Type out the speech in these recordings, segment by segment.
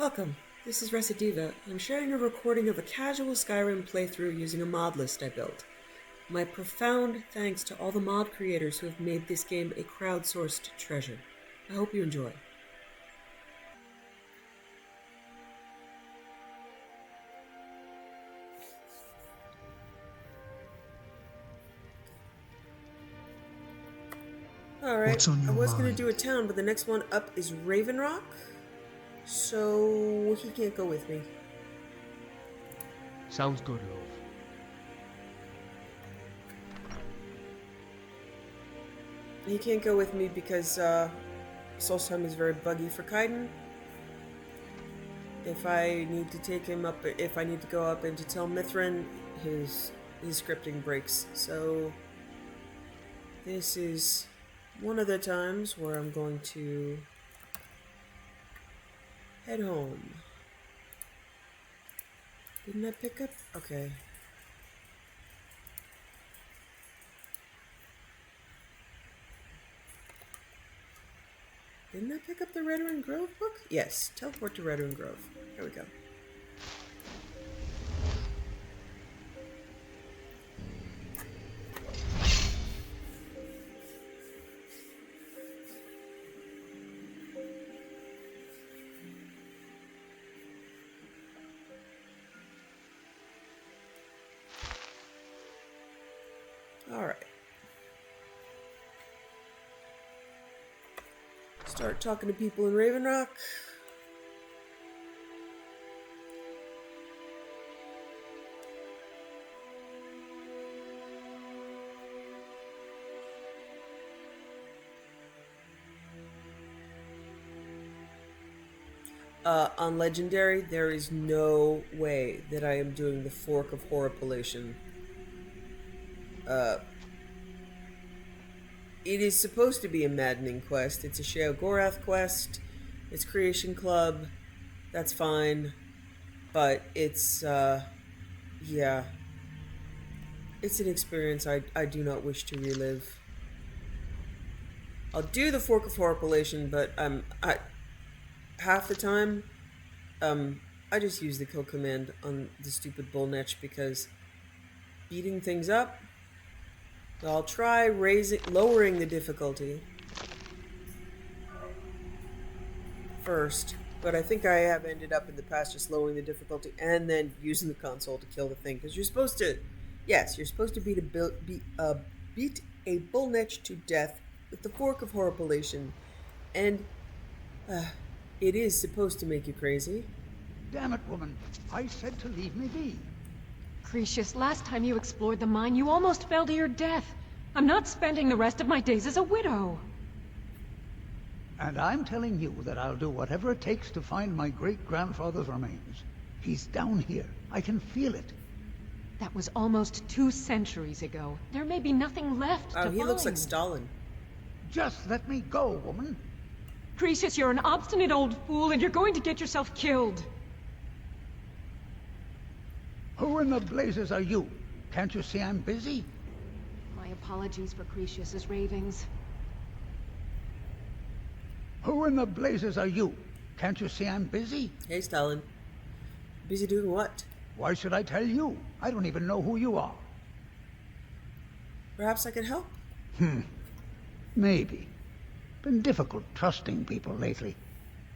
Welcome. This is Recidiva. I'm sharing a recording of a casual Skyrim playthrough using a mod list I built. My profound thanks to all the mod creators who have made this game a crowdsourced treasure. I hope you enjoy. Alright, I was going to do a town, but the next one up is Raven Rock, so he can't go with me. Sounds good, love. He can't go with me because Solstheim is very buggy for Kaidan. If I need to take him up, if I need to go up into Tel Mithrin, his scripting breaks. So this is one of the times where I'm going to head home. Didn't I pick up? Okay. Didn't I pick up the Redruin Grove book? Yes. Teleport to Redruin Grove. Here we go. Alright. Start talking to people in Raven Rock. On Legendary, there is no way that I am doing the Fork of Horripilation. It is supposed to be a maddening quest. It's a Sheogorath quest. It's Creation Club. That's fine. But it's, yeah. It's an experience I do not wish to relive. I'll do the Fork of Horripilation, but half the time, I just use the kill command on the stupid Bullnetch because beating things up. I'll try lowering the difficulty first, but I think I have ended up in the past just lowering the difficulty and then using the console to kill the thing, because you're supposed to, yes, you're supposed to beat a Bullnetch to death with the Fork of Horripilation, and it is supposed to make you crazy. Damn it, woman! I said to leave me be. Cretius, last time you explored the mine, you almost fell to your death. I'm not spending the rest of my days as a widow. And I'm telling you that I'll do whatever it takes to find my great-grandfather's remains. He's down here. I can feel it. That was almost 2 centuries ago. There may be nothing left to find. Oh, he looks like Stalin. Just let me go, woman. Cretius, you're an obstinate old fool, and you're going to get yourself killed. Who in the blazes are you? Can't you see I'm busy? My apologies for Cretius's ravings. Who in the blazes are you? Can't you see I'm busy? Hey, Stalin. Busy doing what? Why should I tell you? I don't even know who you are. Perhaps I can help? Maybe. Been difficult trusting people lately.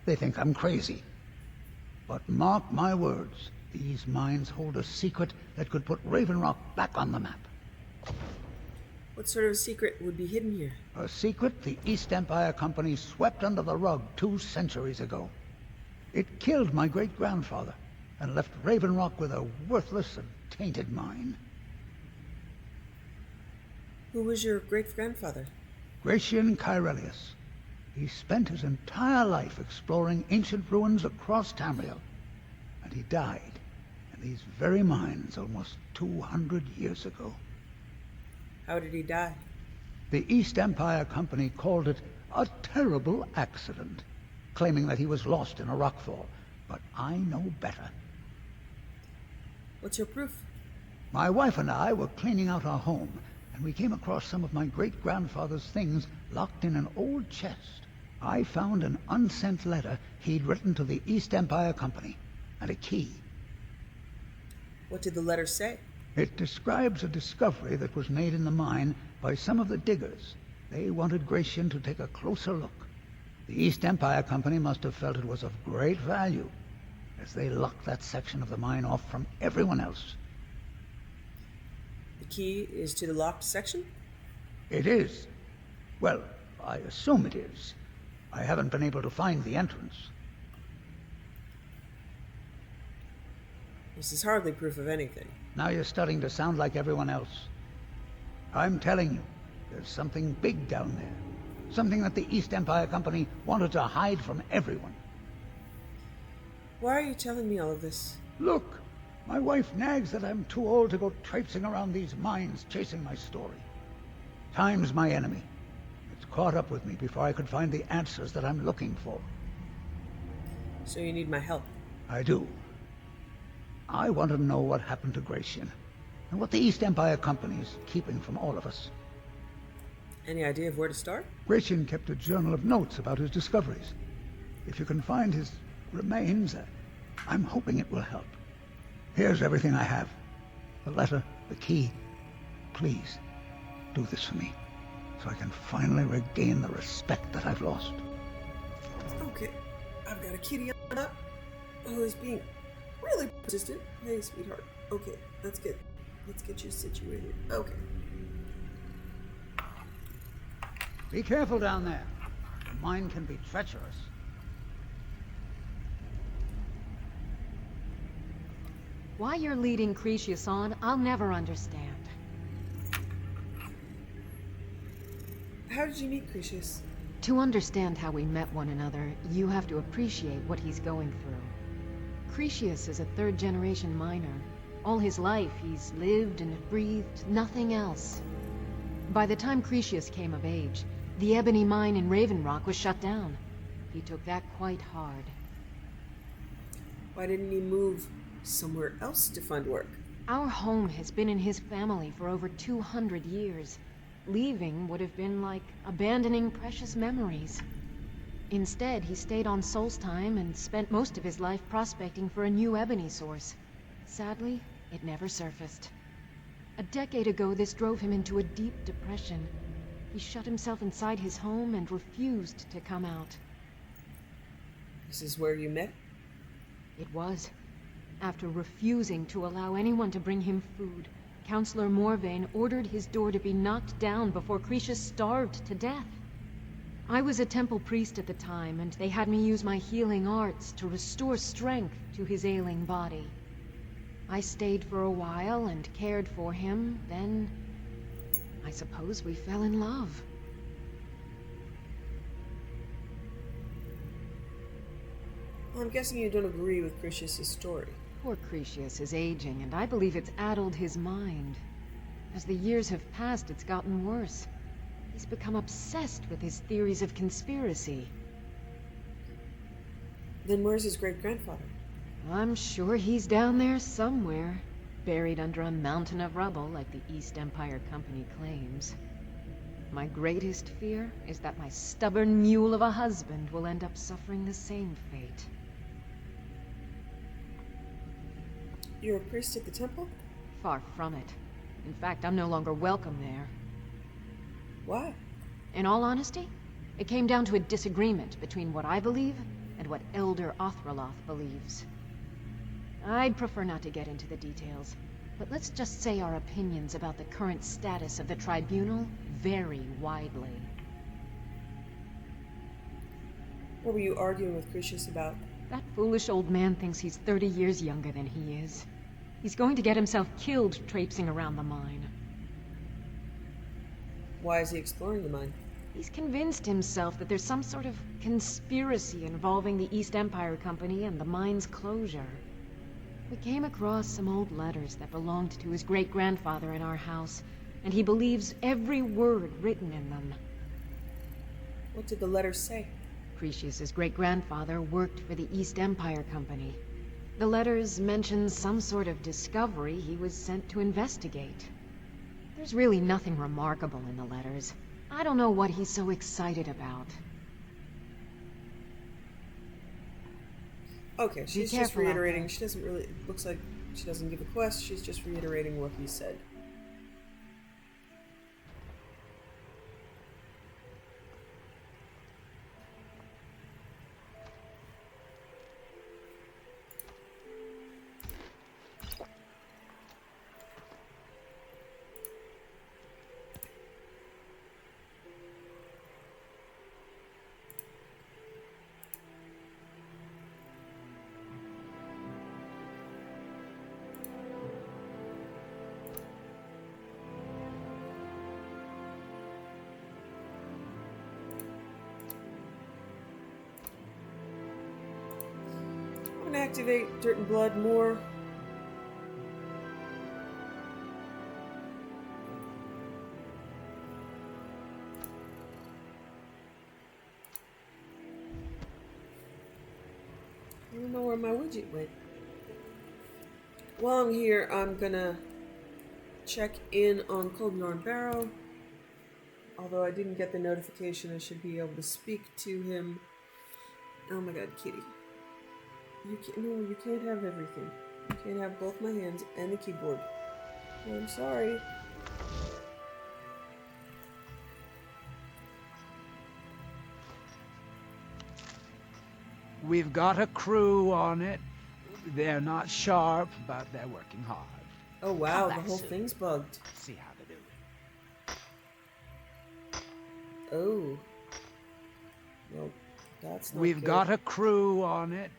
They think I'm crazy. But mark my words. These mines hold a secret that could put Raven Rock back on the map. What sort of a secret would be hidden here? A secret the East Empire Company swept under the rug 2 centuries ago. It killed my great-grandfather and left Raven Rock with a worthless and tainted mine. Who was your great-grandfather? Gratian Kyrelius. He spent his entire life exploring ancient ruins across Tamriel, and he died in these very mines almost 200 years ago. How did he die? The East Empire Company called it a terrible accident, claiming that he was lost in a rockfall. But I know better. What's your proof? My wife and I were cleaning out our home, and we came across some of my great-grandfather's things locked in an old chest. I found an unsent letter he'd written to the East Empire Company, and a key. What did the letter say? It describes a discovery that was made in the mine by some of the diggers. They wanted Gratian to take a closer look. The East Empire Company must have felt it was of great value, as they locked that section of the mine off from everyone else. The key is to the locked section? It is. Well, I assume it is. I haven't been able to find the entrance. This is hardly proof of anything. Now you're starting to sound like everyone else. I'm telling you, there's something big down there. Something that the East Empire Company wanted to hide from everyone. Why are you telling me all of this? Look, my wife nags that I'm too old to go traipsing around these mines chasing my story. Time's my enemy. It's caught up with me before I could find the answers that I'm looking for. So you need my help? I do. I want to know what happened to Gratian, and what the East Empire Company is keeping from all of us. Any idea of where to start? Gratian kept a journal of notes about his discoveries. If you can find his remains, I'm hoping it will help. Here's everything I have. The letter, the key. Please, do this for me, so I can finally regain the respect that I've lost. Okay, I've got a kitty on up who is being really persistent. Hey, sweetheart. Okay, let's get you situated. Okay. Be careful down there. The mine can be treacherous. Why you're leading Cretius on, I'll never understand. How did you meet Cretius? To understand how we met one another, you have to appreciate what he's going through. Cretius is a third-generation miner. All his life, he's lived and breathed nothing else. By the time Cretius came of age, the ebony mine in Raven Rock was shut down. He took that quite hard. Why didn't he move somewhere else to find work? Our home has been in his family for over 200 years. Leaving would have been like abandoning precious memories. Instead, he stayed on Solstheim and spent most of his life prospecting for a new ebony source. Sadly, it never surfaced. A decade ago, this drove him into a deep depression. He shut himself inside his home and refused to come out. This is where you met? It was. After refusing to allow anyone to bring him food, Counselor Morvain ordered his door to be knocked down before Cretius starved to death. I was a temple priest at the time, and they had me use my healing arts to restore strength to his ailing body. I stayed for a while and cared for him, then I suppose we fell in love. Well, I'm guessing you don't agree with Cretius' story. Poor Cretius is aging, and I believe it's addled his mind. As the years have passed, it's gotten worse. He's become obsessed with his theories of conspiracy. Then where's his great-grandfather? I'm sure he's down there somewhere, buried under a mountain of rubble like the East Empire Company claims. My greatest fear is that my stubborn mule of a husband will end up suffering the same fate. You're a priest at the temple? Far from it. In fact, I'm no longer welcome there. Why? In all honesty, it came down to a disagreement between what I believe and what Elder Othraloth believes. I'd prefer not to get into the details, but let's just say our opinions about the current status of the tribunal vary widely. What were you arguing with Cretius about? That foolish old man thinks he's 30 years younger than he is. He's going to get himself killed traipsing around the mine. Why is he exploring the mine? He's convinced himself that there's some sort of conspiracy involving the East Empire Company and the mine's closure. We came across some old letters that belonged to his great-grandfather in our house, and he believes every word written in them. What did the letters say? Cretius's great-grandfather worked for the East Empire Company. The letters mention some sort of discovery he was sent to investigate. There's really nothing remarkable in the letters. I don't know what he's so excited about. Okay, she's just careful out reiterating. there. She doesn't really. It looks like she doesn't give a quest. She's just reiterating what he said. I'm gonna activate Dirt and Blood more. I don't know where my widget went. While I'm here, I'm gonna check in on Cold Yarn Barrow. Although I didn't get the notification, I should be able to speak to him. Oh my god, kitty. You can't have everything. You can't have both my hands and the keyboard. I'm sorry. We've got a crew on it. They're not sharp, but they're working hard. Oh wow, the Come back whole soon. thing's bugged. See how they do. Oh. Well, that's not We've good. got a crew on it.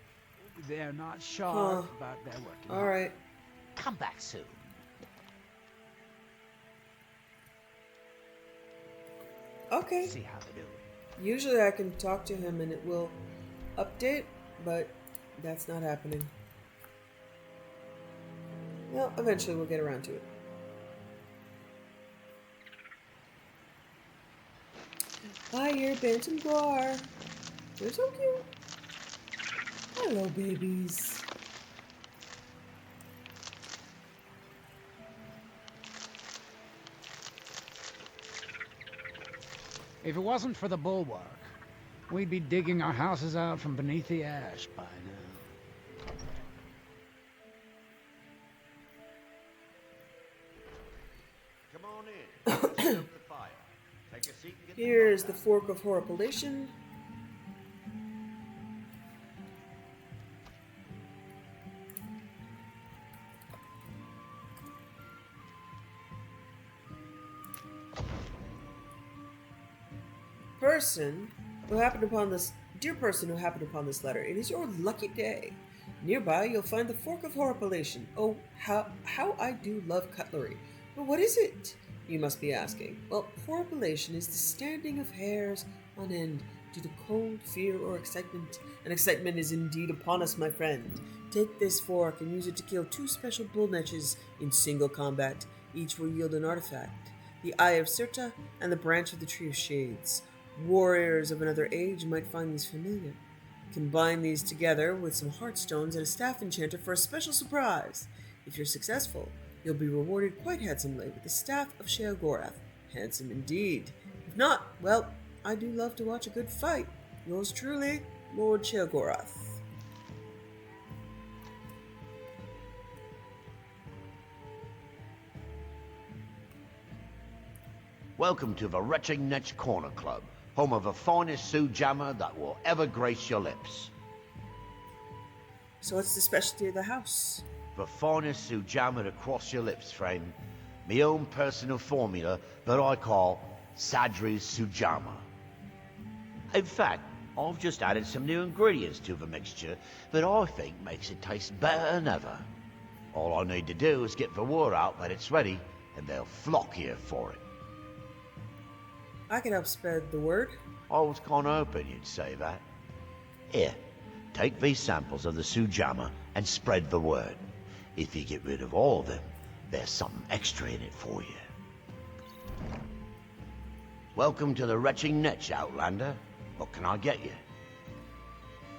They're not sharp, Huh. but they're working hard. Alright. Come back soon. Okay. See how they do. Usually I can talk to him and it will update, but that's not happening. Well, eventually we'll get around to it. Hi, you're Bantam Guar. You're so cute. Hello, babies. If it wasn't for the bulwark, we'd be digging our houses out from beneath the ash by now. Come on in. Sit over the fire. Take a seat and get Here's the Fork of Horripilation. Person who happened upon this, dear person who happened upon this letter, it is your lucky day. Nearby, you'll find the Fork of Horripilation. Oh, how I do love cutlery. But what is it? You must be asking. Well, horripilation is the standing of hairs on end due to cold, fear, or excitement. And excitement is indeed upon us, my friend. Take this fork and use it to kill 2 special bull netches in single combat. Each will yield an artifact: the Eye of Sirta and the Branch of the Tree of Shades. Warriors of another age might find these familiar. Combine these together with some heartstones and a staff enchanter for a special surprise. If you're successful, you'll be rewarded quite handsomely with the Staff of Sheogorath. Handsome indeed. If not, well, I do love to watch a good fight. Yours truly, Lord Sheogorath. Welcome to the Retching Netch Corner Club, home of the finest Sioux jammer that will ever grace your lips. So what's the specialty of the house? The finest Sioux jammer to cross your lips, friend. Me own personal formula that I call Sadri's Sujama. In fact, I've just added some new ingredients to the mixture that I think makes it taste better than ever. All I need to do is get the word out that it's ready, and they'll flock here for it. I can help spread the word. I was kinda hoping you'd say that. Here, take these samples of the Sujama and spread the word. If you get rid of all of them, there's something extra in it for you. Welcome to the Retching Netch, Outlander. What can I get you?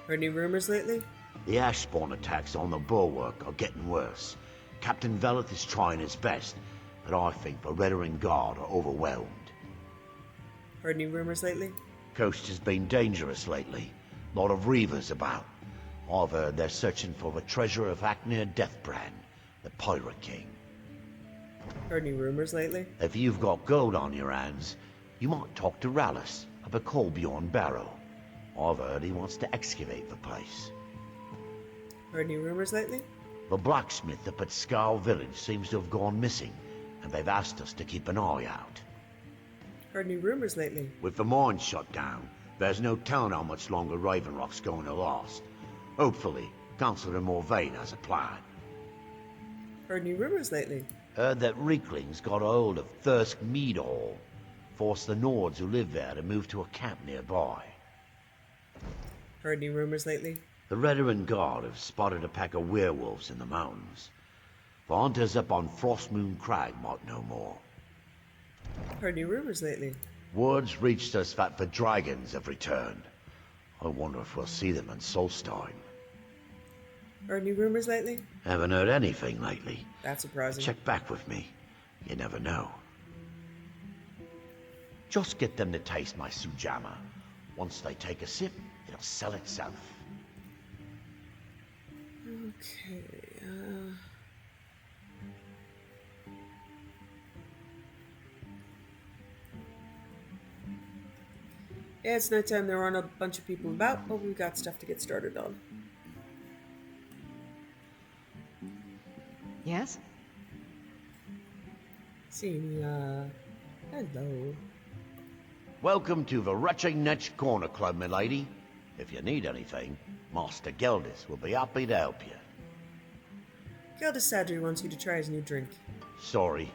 Heard any rumors lately? The ash spawn attacks on the bulwark are getting worse. Captain Veleth is trying his best, but I think the Reddering Guard are overwhelmed. Heard any rumors lately? Coast has been dangerous lately. Lot of reavers about. I've heard they're searching for the treasure of Acnir Deathbrand, the Pirate King. Heard any rumors lately? If you've got gold on your hands, you might talk to Rallis up at Colbjorn Barrow. I've heard he wants to excavate the place. Heard any rumors lately? The blacksmith up at Scow Village seems to have gone missing, and they've asked us to keep an eye out. Heard any rumors lately? With the mine shut down, there's no telling how much longer Ravenrock's going to last. Hopefully, Councillor Morvain has a plan. Heard any rumors lately? Heard that Reekling's got a hold of Thirsk Mead Hall. Forced the Nords who live there to move to a camp nearby. Heard any rumors lately? The Redoran Guard have spotted a pack of werewolves in the mountains. The hunters up on Frostmoon Crag might know more. Heard any rumors lately? Words reached us that the dragons have returned. I wonder if we'll see them in Solstheim. Heard any rumors lately? Haven't heard anything lately. That's surprising. Check back with me. You never know. Just get them to taste my sujama. Once they take a sip, it'll sell itself. Okay, yeah, it's nighttime. There aren't a bunch of people about, but we've got stuff to get started on. Yes? Senia. Hello. Welcome to the Retching Netch Corner Club, milady. If you need anything, Master Geldis will be happy to help you. Gilda Sadri wants you to try his new drink. Sorry,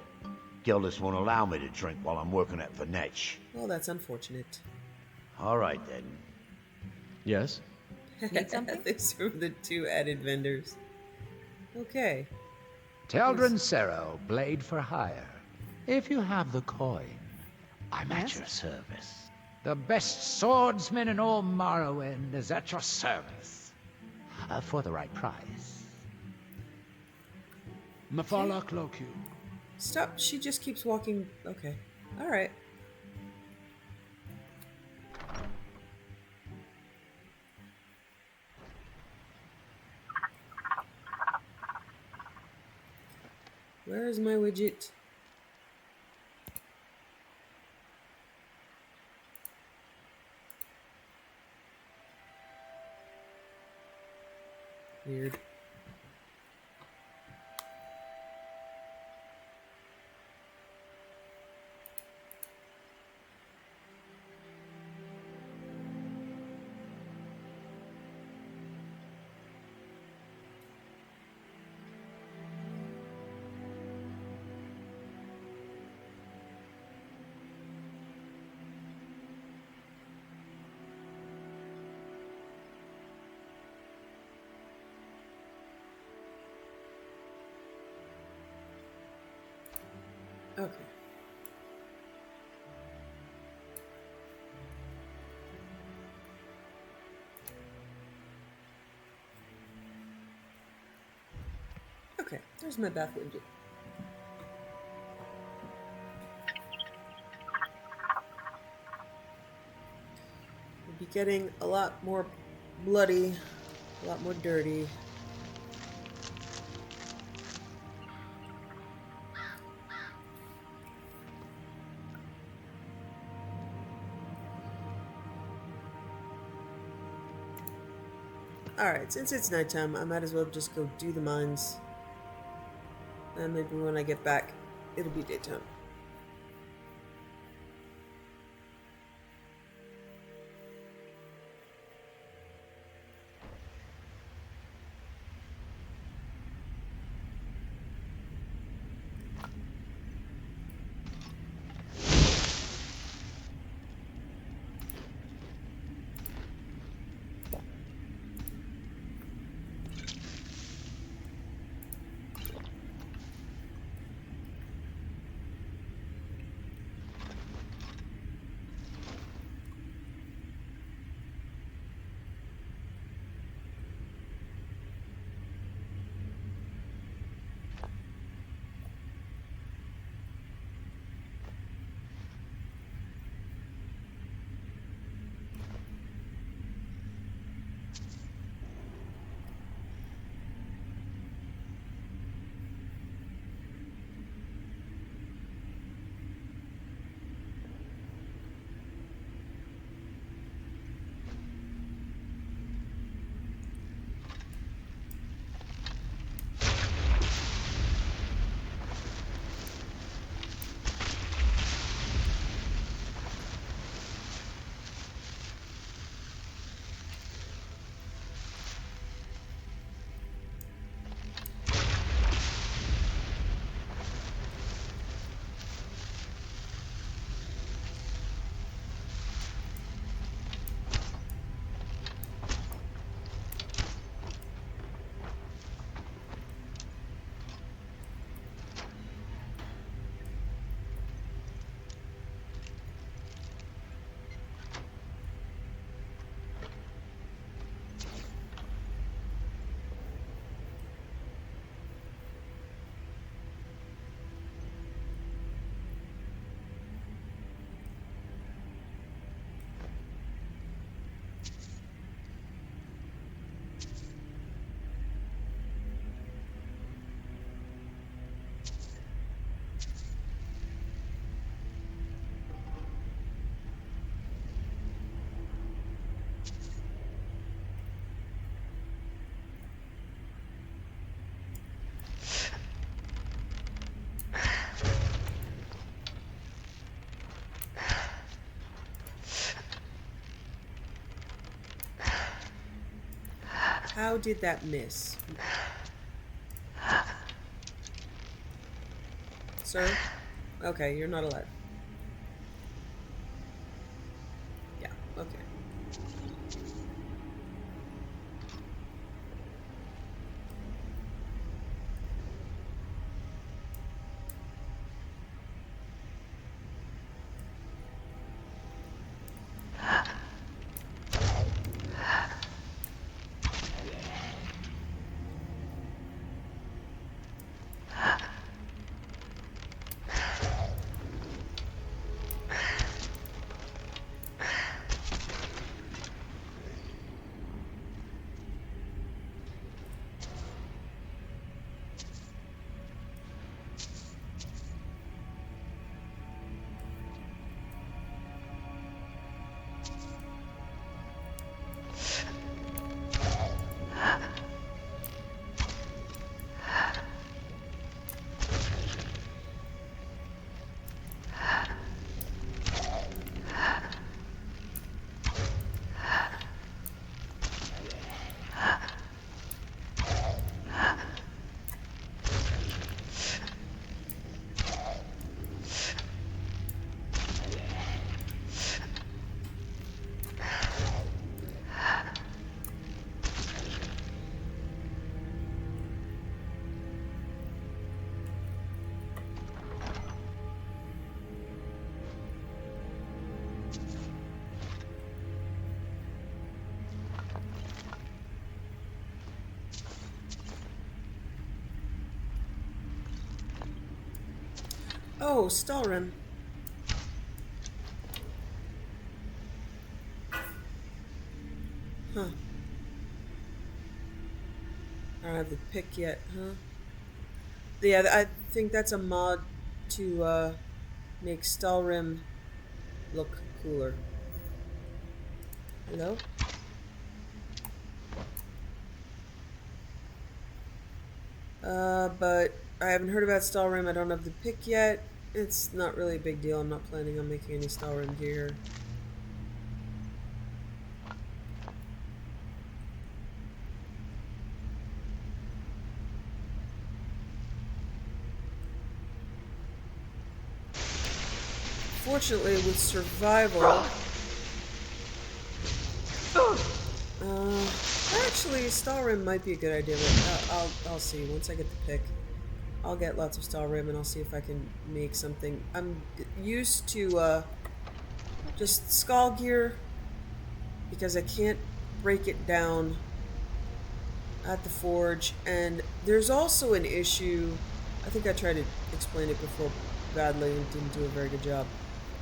Geldis won't allow me to drink while I'm working at the Netch. Well, that's unfortunate. All right, then. Yes? Need something? These are the two added vendors. Okay. Teldrin Cerro, blade for hire. If you have the coin, I'm at Yes? your service. The best swordsman in all Morrowind is at your service. For the right price. Mafalak Loku. Stop. She just keeps walking. Okay. Alright. Where is my widget? Weird. Okay. Okay, there's my bath widget. We'll be getting a lot more bloody, a lot more dirty. Alright, since it's nighttime, I might as well just go do the mines. And maybe when I get back, it'll be daytime. How did that miss? Sir? Okay, you're not allowed. Yeah, okay. Oh, Stalrim. Huh. I don't have the pick yet, huh? Yeah, I think that's a mod to make Stalrim look cooler. Hello? But I haven't heard about Stalrim. I don't have the pick yet. It's not really a big deal. I'm not planning on making any Stalrim gear. Fortunately, with survival, actually, Stalrim might be a good idea, but I'll see. Once I get the pick, I'll get lots of Stalrim and I'll see if I can make something. I'm used to just skull gear because I can't break it down at the forge, and there's also an issue. I think I tried to explain it before badly and didn't do a very good job.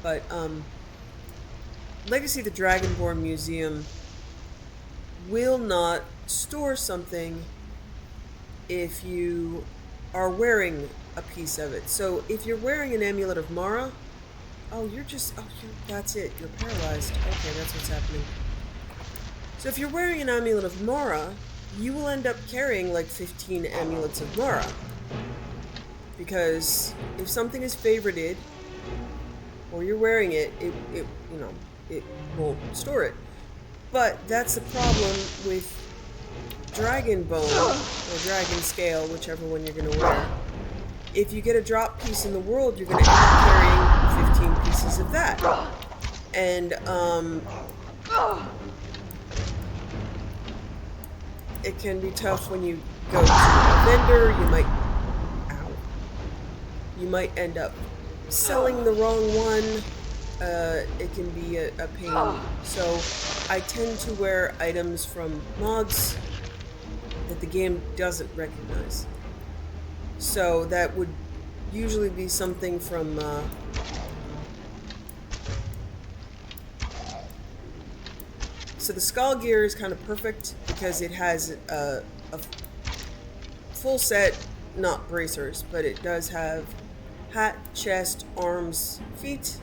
But Legacy of the Dragonborn Museum will not store something if you are wearing a piece of it. So if you're wearing an amulet of Mara, that's it. You're paralyzed. Okay, that's what's happening. So if you're wearing an amulet of Mara, you will end up carrying like 15 amulets of Mara. Because if something is favorited, or you're wearing it, it won't store it. But that's the problem with Dragon Bone, or Dragon Scale, whichever one you're going to wear. If you get a drop piece in the world, you're going to end up carrying 15 pieces of that. And, it can be tough when you go to a vendor. You might end up selling the wrong one. It can be a pain. So I tend to wear items from mods that the game doesn't recognize. So that would usually be something from so the skull gear is kind of perfect because it has a full set, not bracers, but it does have hat, chest, arms, feet.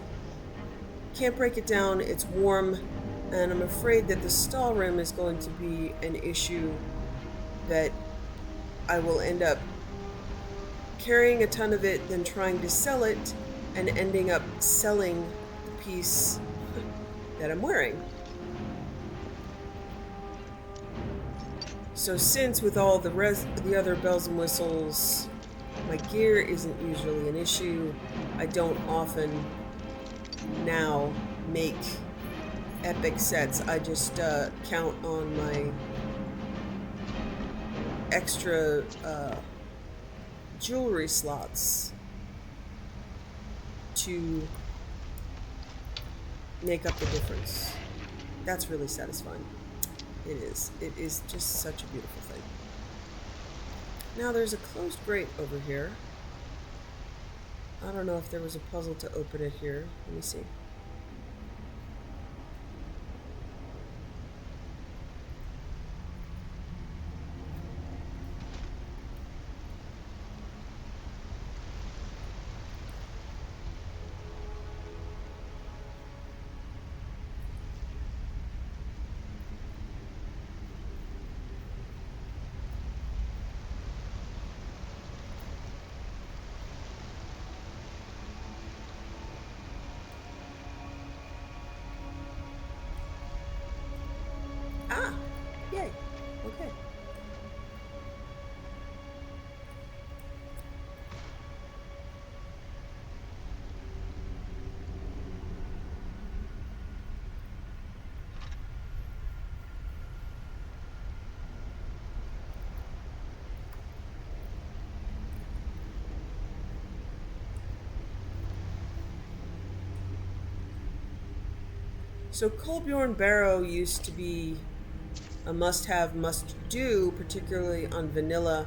Can't break it down, it's warm, and I'm afraid that the Stalrim is going to be an issue that I will end up carrying a ton of it, then trying to sell it, and ending up selling the piece that I'm wearing. So since with all the other bells and whistles, my gear isn't usually an issue, I don't often now make epic sets. I just count on my extra jewelry slots to make up the difference. That's really satisfying. It is. It is just such a beautiful thing. Now there's a closed grate over here. I don't know if there was a puzzle to open it here. Let me see. Ah! Yay. Okay. So Kolbjorn Barrow used to be a must-have, must-do, particularly on vanilla,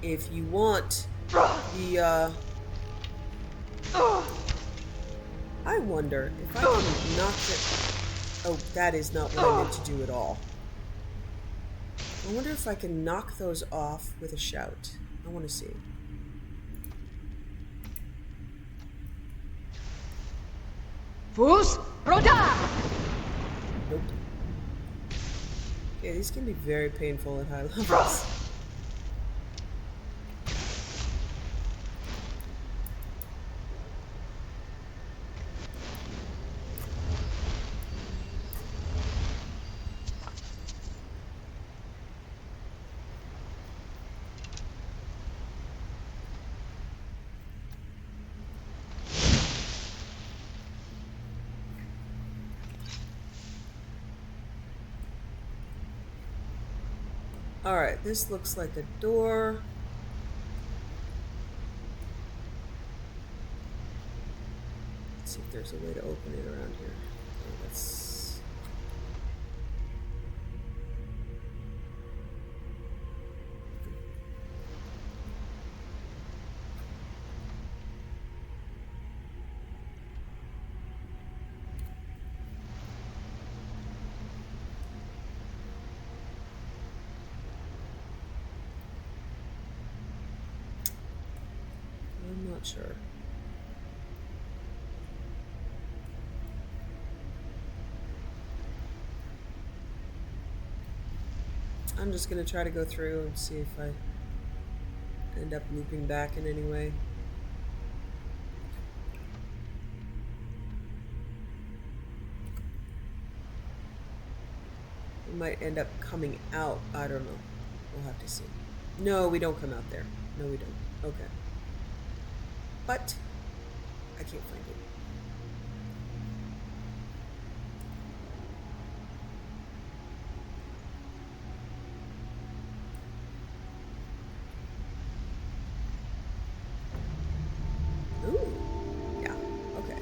if you want the, I wonder if I can knock it... Oh, that is not what I meant to do at all. I wonder if I can knock those off with a shout. I want to see. Fus Roda! Nope. Yeah, these can be very painful at high levels. Alright, this looks like a door. Let's see if there's a way to open it around here. Okay, let's... I'm not sure. I'm just gonna try to go through and see if I end up looping back in any way. We might end up coming out. I don't know. We'll have to see. No, we don't come out there. No, we don't. Okay. But I can't find it. Ooh. Yeah. Okay.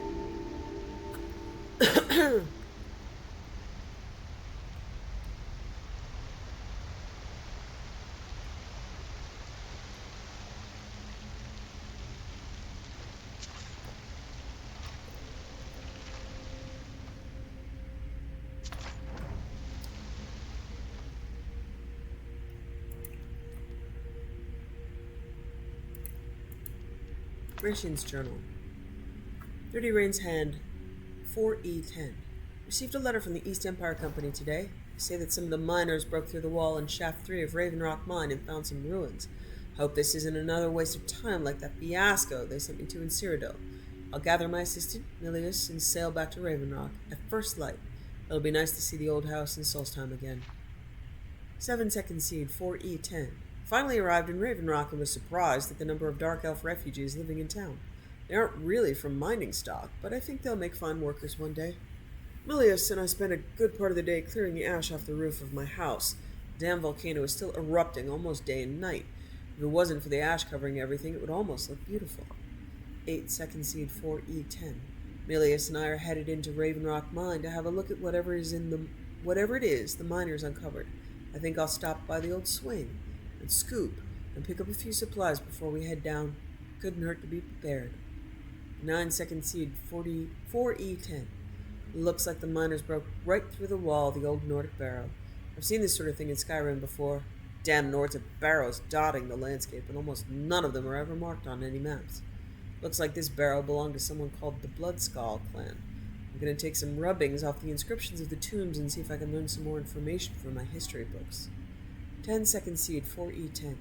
Grishin's Journal. Dirty Rain's Hand, 4E10. Received a letter from the East Empire Company today. They say that some of the miners broke through the wall in Shaft 3 of Raven Rock Mine and found some ruins. Hope this isn't another waste of time like that fiasco they sent me to in Cyrodiil. I'll gather my assistant, Milius, and sail back to Raven Rock at first light. It'll be nice to see the old house in Solstheim again. 7-second seed 4E10. Finally arrived in Raven Rock and was surprised at the number of Dark Elf refugees living in town. They aren't really from mining stock, but I think they'll make fine workers one day. Milius and I spent a good part of the day clearing the ash off the roof of my house. The damn volcano is still erupting almost day and night. If it wasn't for the ash covering everything, it would almost look beautiful. 8-second seed 4E10. Milius and I are headed into Raven Rock Mine to have a look at whatever it is the miners uncovered. I think I'll stop by the old swing and scoop and pick up a few supplies before we head down. Couldn't hurt to be prepared. 9-second seed 4E10. Looks like the miners broke right through the wall of the old Nordic barrow. I've seen this sort of thing in Skyrim before. Damn Nords of barrows dotting the landscape, and almost none of them are ever marked on any maps. Looks like this barrow belonged to someone called the Bloodskull clan. I'm going to take some rubbings off the inscriptions of the tombs and see if I can learn some more information from my history books. 10-second seed 4E10.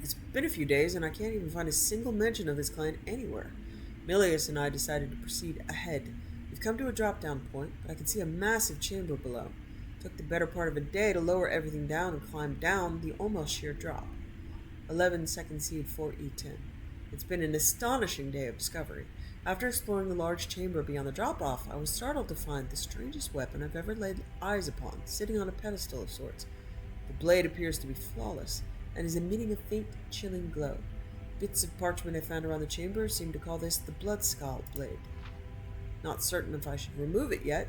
It's been a few days and I can't even find a single mention of this clan anywhere. Milius and I decided to proceed ahead. We've come to a drop-down point, but I can see a massive chamber below. It took the better part of a day to lower everything down and climb down the almost sheer drop. 11-second seed 4E10. It's been an astonishing day of discovery. After exploring the large chamber beyond the drop-off, I was startled to find the strangest weapon I've ever laid eyes upon, sitting on a pedestal of sorts. The blade appears to be flawless, and is emitting a faint, chilling glow. Bits of parchment I found around the chamber seem to call this the Bloodskull blade. Not certain if I should remove it yet.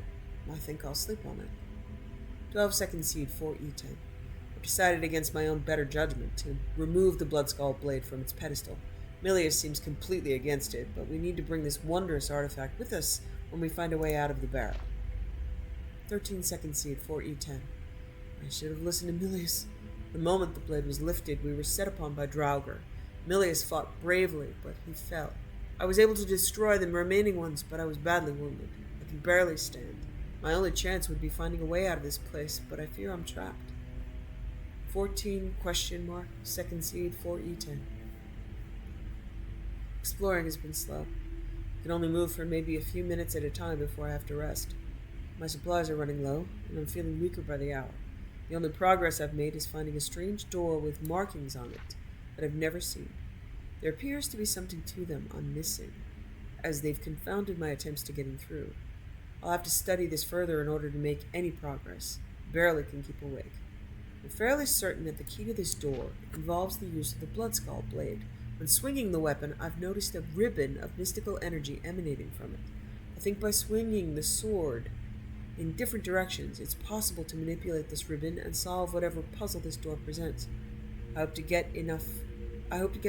I think I'll sleep on it. 12-second seed 4E10. I've decided against my own better judgment to remove the Bloodskull blade from its pedestal. Milius seems completely against it, but we need to bring this wondrous artifact with us when we find a way out of the barrow. 13-second seed 4E10. I should have listened to Milius. The moment the blade was lifted, we were set upon by Draugr. Milius fought bravely, but he fell. I was able to destroy the remaining ones, but I was badly wounded. I can barely stand. My only chance would be finding a way out of this place, but I fear I'm trapped. 14 ? Second seed 4E10. Exploring has been slow. I can only move for maybe a few minutes at a time before I have to rest. My supplies are running low, and I'm feeling weaker by the hour. The only progress I've made is finding a strange door with markings on it that I've never seen. There appears to be something to them I'm missing, as they've confounded my attempts to getting through. I'll have to study this further in order to make any progress. Barely can keep awake. I'm fairly certain that the key to this door involves the use of the Bloodskull blade. When swinging the weapon, I've noticed a ribbon of mystical energy emanating from it. I think by swinging the sword in different directions, it's possible to manipulate this ribbon and solve whatever puzzle this door presents. I hope to get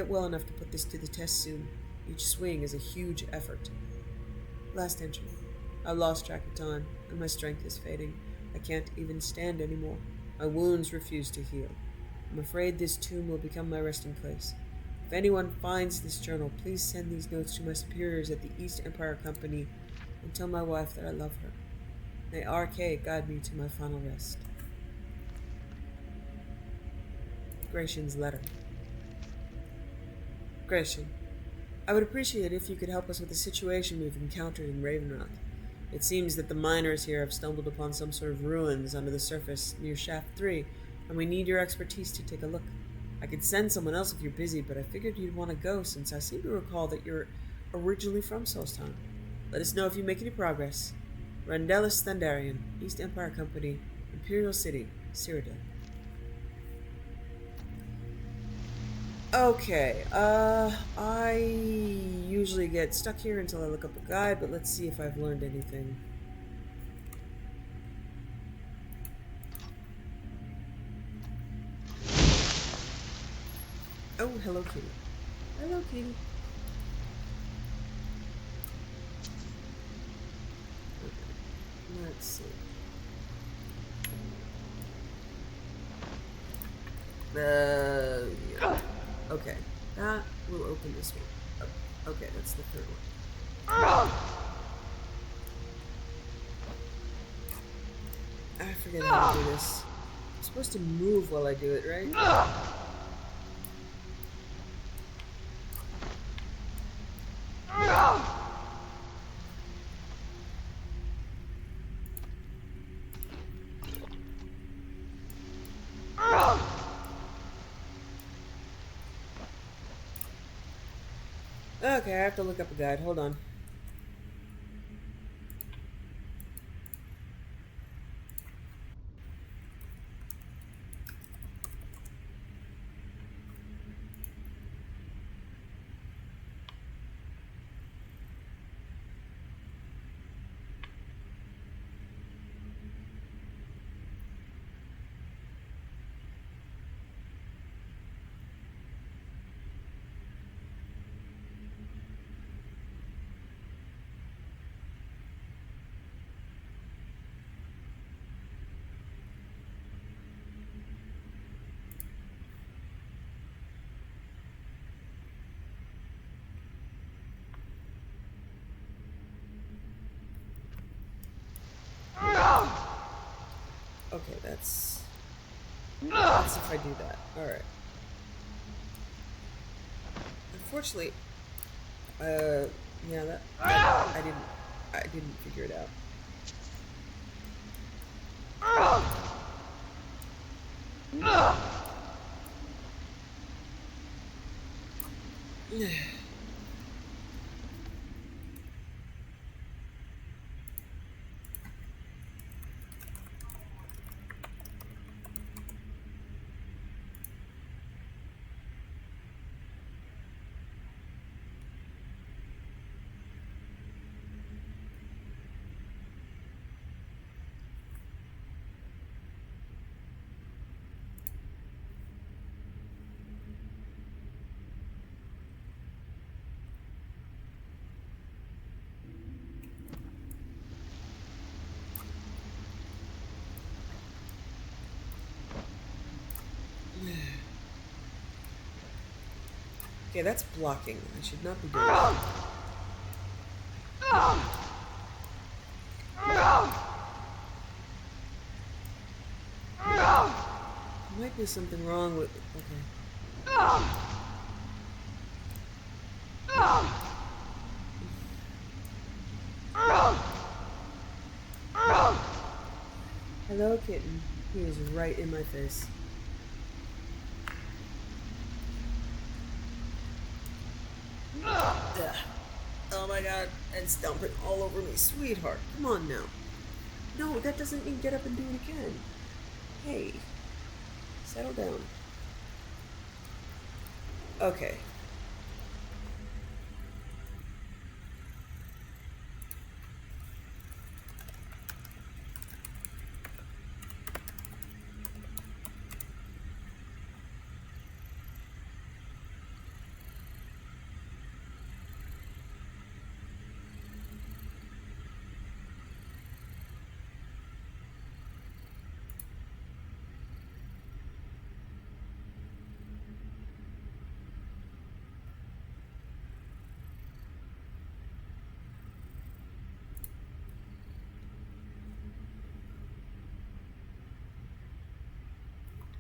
well enough to put this to the test soon. Each swing is a huge effort. Last entry. I've lost track of time, and my strength is fading. I can't even stand anymore. My wounds refuse to heal. I'm afraid this tomb will become my resting place. If anyone finds this journal, please send these notes to my superiors at the East Empire Company and tell my wife that I love her. May RK guide me to my final rest. Gratian's letter. Gratian, I would appreciate it if you could help us with the situation we've encountered in Raven Rock. It seems that the miners here have stumbled upon some sort of ruins under the surface near Shaft 3, and we need your expertise to take a look. I could send someone else if you're busy, but I figured you'd want to go since I seem to recall that you're originally from Solstheim. Let us know if you make any progress. Randelis Thandarian, East Empire Company, Imperial City, Cyrodiil. Okay, I usually get stuck here until I look up a guide, but let's see if I've learned anything. Oh, hello, kitty. Hello, kitty. Okay, let's see. Yeah. Okay, that will open this one. Oh, okay, that's the third one. I forget how to do this. I'm supposed to move while I do it, right? Okay, I have to look up a guide. Hold on. Okay, that's if I do that. Alright. Unfortunately, yeah, that I didn't figure it out. Okay, that's blocking. I should not be doing that. There might be something wrong with it. Okay. Hello, kitten. He is right in my face. Ugh. Oh my god, and stomping all over me. Sweetheart, come on now. No, that doesn't mean get up and do it again. Hey, settle down. Okay.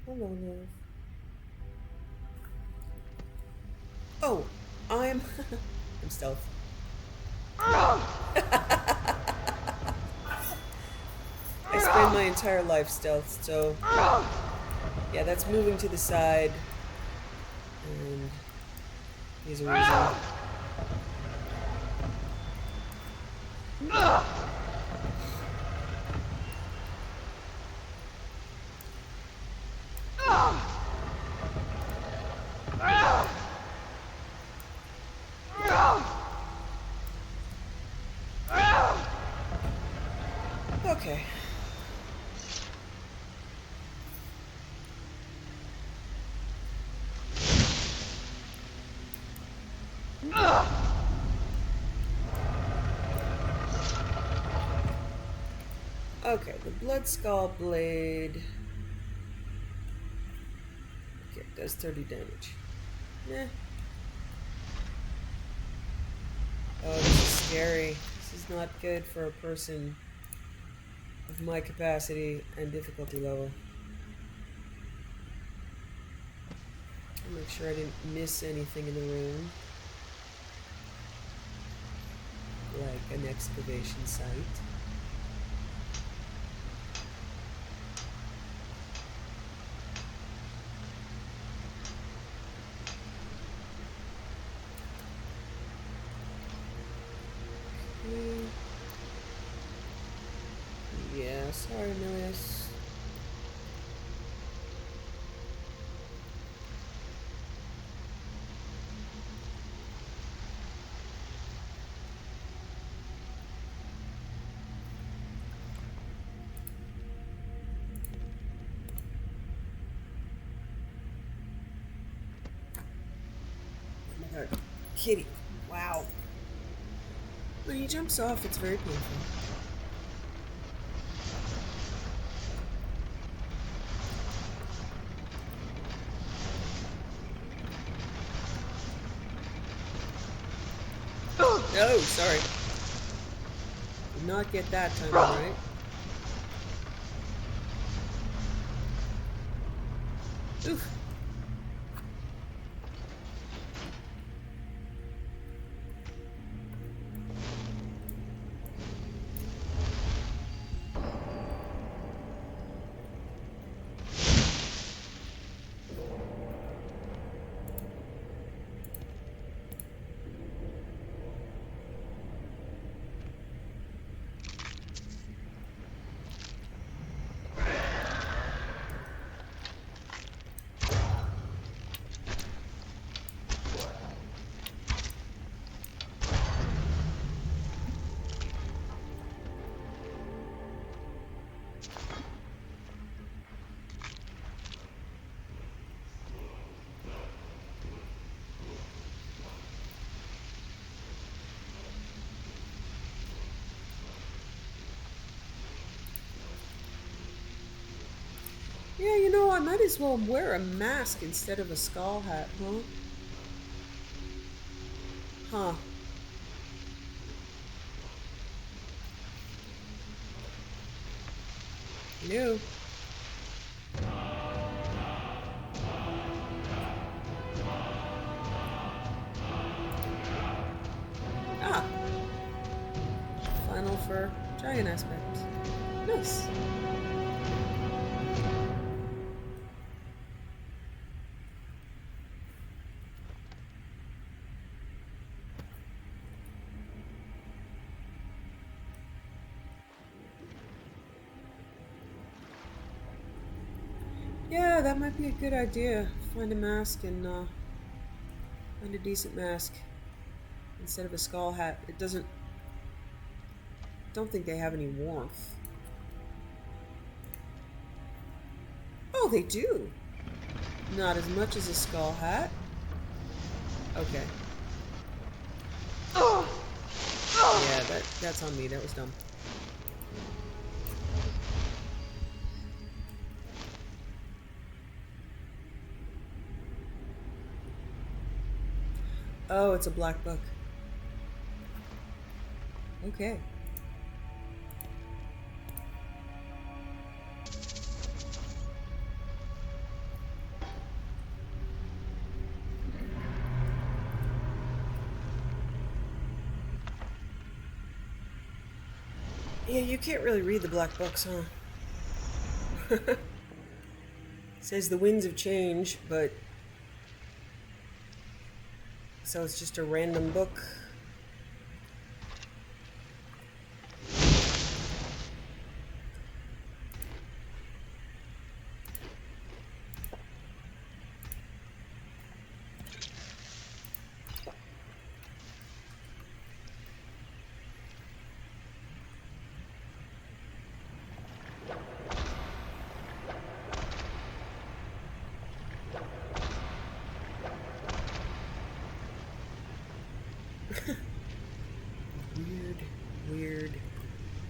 Hello, love. Oh, I'm stealth. I spend my entire life stealth, so yeah, that's moving to the side, and he's a reason. Okay. Okay, the blood skull blade. Okay, it does 30 damage. Nah. Oh, this is scary. This is not good for a person of my capacity and difficulty level. I'll make sure I didn't miss anything in the room. Like an excavation site. kitty. Wow. When he jumps off, it's very painful. Oh, sorry. Did not get that time right. Oof. Yeah, you know, I might as well wear a mask instead of a skull hat, huh? Huh. No. Ah. Final for giant aspect. Nice. Yeah, that might be a good idea. Find a mask and find a decent mask instead of a skull hat. It doesn't. Don't think they have any warmth. Oh, they do. Not as much as a skull hat. Okay. Yeah, that's on me. That was dumb. Oh, it's a black book. Okay. Yeah, you can't really read the black books, huh? Says the winds of change, but so it's just a random book.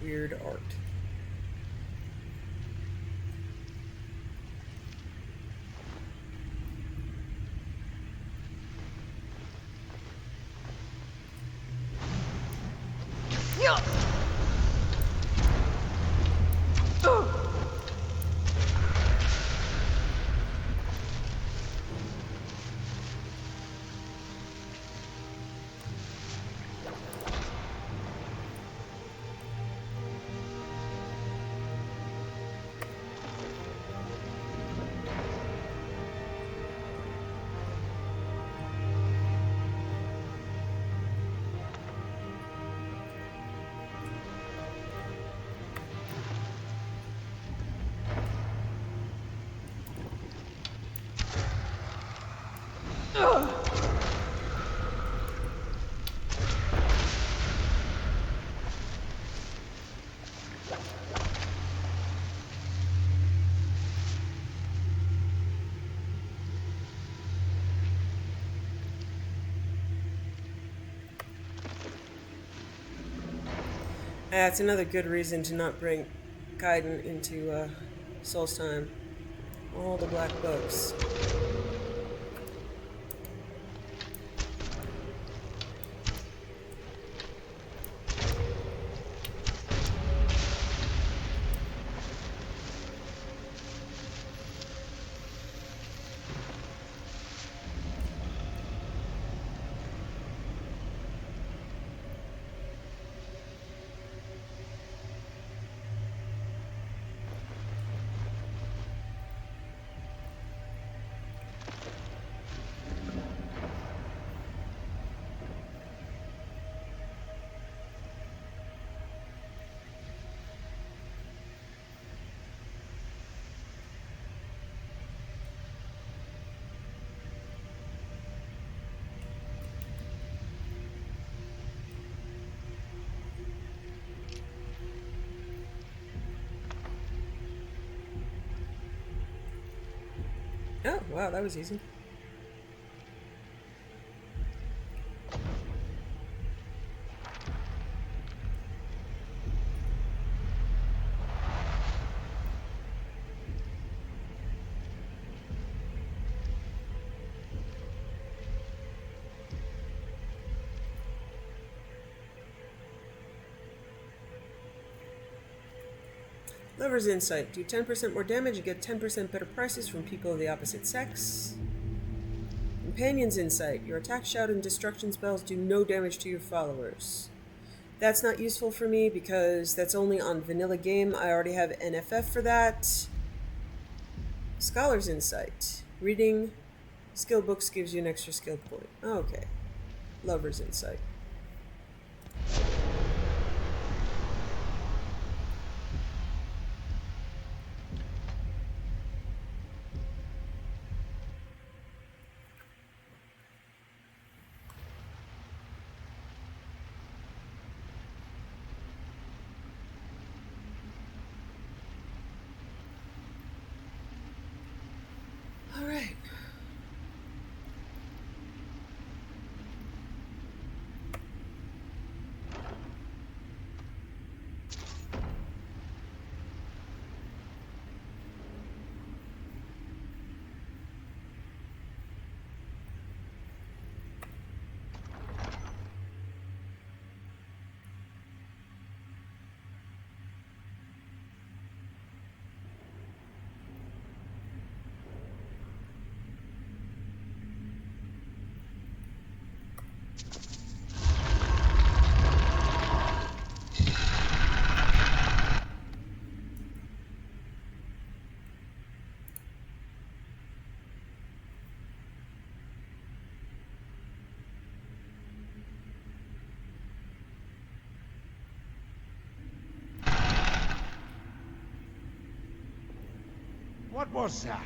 Weird art. That's another good reason to not bring Kaidan into Soul's Time. All the black books. Oh, wow, that was easy. Lover's Insight. Do 10% more damage and get 10% better prices from people of the opposite sex. Companion's Insight. Your attack, shout, and destruction spells do no damage to your followers. That's not useful for me because that's only on vanilla game. I already have NFF for that. Scholar's Insight. Reading skill books gives you an extra skill point. Okay. Lover's Insight. All right. What was that?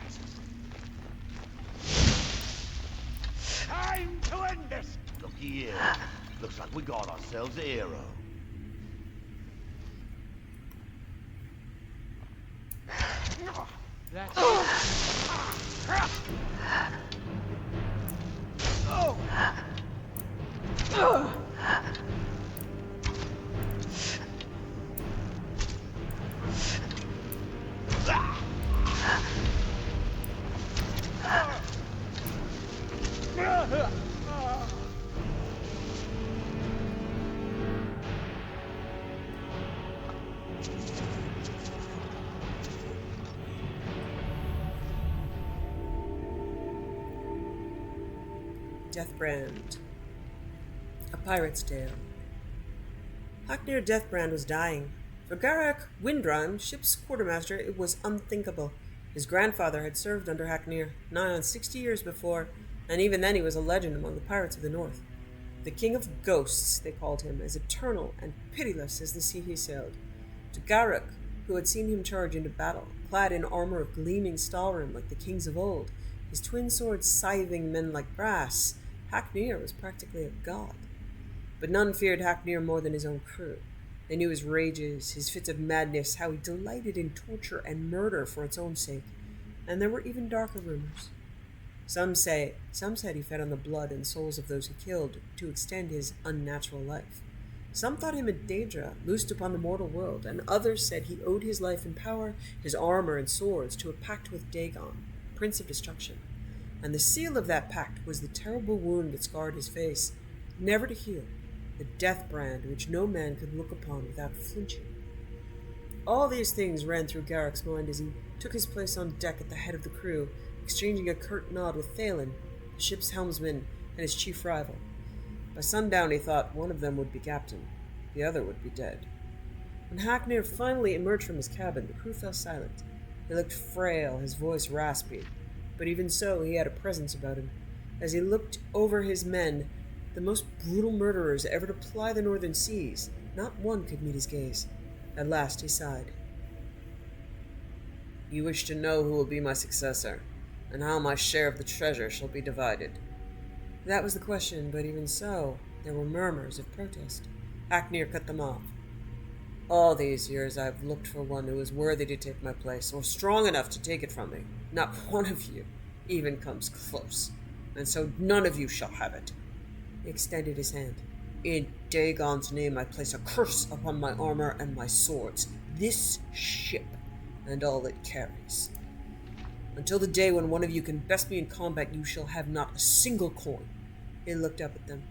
Time to end this! Looky here. Looks like we got ourselves a hero. That's Deathbrand. A Pirate's Tale. Haknir Deathbrand was dying. For Garak Windrime, ship's quartermaster, it was unthinkable. His grandfather had served under Haknir, nigh on 60 years before, and even then he was a legend among the pirates of the north. The king of ghosts, they called him, as eternal and pitiless as the sea he sailed. To Garak, who had seen him charge into battle, clad in armor of gleaming stalrim like the kings of old, his twin swords scything men like brass, Haknir was practically a god. But none feared Haknir more than his own crew. They knew his rages, his fits of madness, how he delighted in torture and murder for its own sake. And there were even darker rumors. Some said he fed on the blood and souls of those he killed to extend his unnatural life. Some thought him a Daedra, loosed upon the mortal world, and others said he owed his life and power, his armor and swords, to a pact with Dagon, Prince of Destruction. And the seal of that pact was the terrible wound that scarred his face, never to heal, the death brand which no man could look upon without flinching. All these things ran through Garrick's mind as he took his place on deck at the head of the crew, exchanging a curt nod with Thalen, the ship's helmsman and his chief rival. By sundown he thought one of them would be captain, the other would be dead. When Haknir finally emerged from his cabin, the crew fell silent. He looked frail, his voice raspy, but even so he had a presence about him. As he looked over his men, the most brutal murderers ever to ply the northern seas, not one could meet his gaze. At last he sighed. "You wish to know who will be my successor, and how my share of the treasure shall be divided." That was the question, but even so, there were murmurs of protest. Haknir cut them off. "All these years I have looked for one who is worthy to take my place, or strong enough to take it from me. Not one of you even comes close, and so none of you shall have it." He extended his hand. "In Dagon's name I place a curse upon my armor and my swords, this ship, and all it carries. Until the day when one of you can best me in combat, you shall have not a single coin." He looked up at them.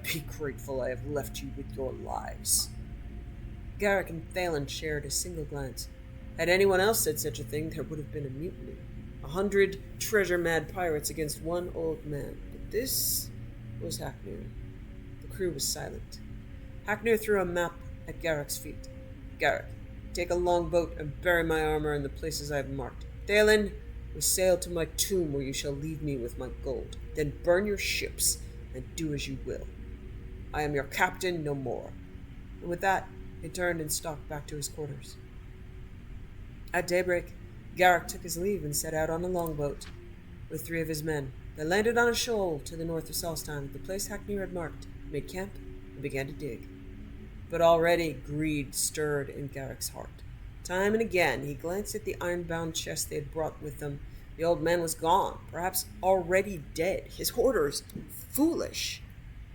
"Be grateful I have left you with your lives." Garrick and Thalen shared a single glance. Had anyone else said such a thing, there would have been a mutiny. 100 treasure-mad pirates against one old man. But this was Haknir. The crew was silent. Haknir threw a map at Garrick's feet. "Garrick, take a longboat and bury my armor in the places I have marked. Thalen, we sail to my tomb where you shall leave me with my gold. Then burn your ships and do as you will. I am your captain, no more." And with that, he turned and stalked back to his quarters. At daybreak, Garrick took his leave and set out on a longboat with 3 of his men. They landed on a shoal to the north of Solstheim, the place Haknir had marked, made camp, and began to dig. But already greed stirred in Garrick's heart. Time and again he glanced at the iron-bound chest they had brought with them. The old man was gone, perhaps already dead. His hoarders, foolish.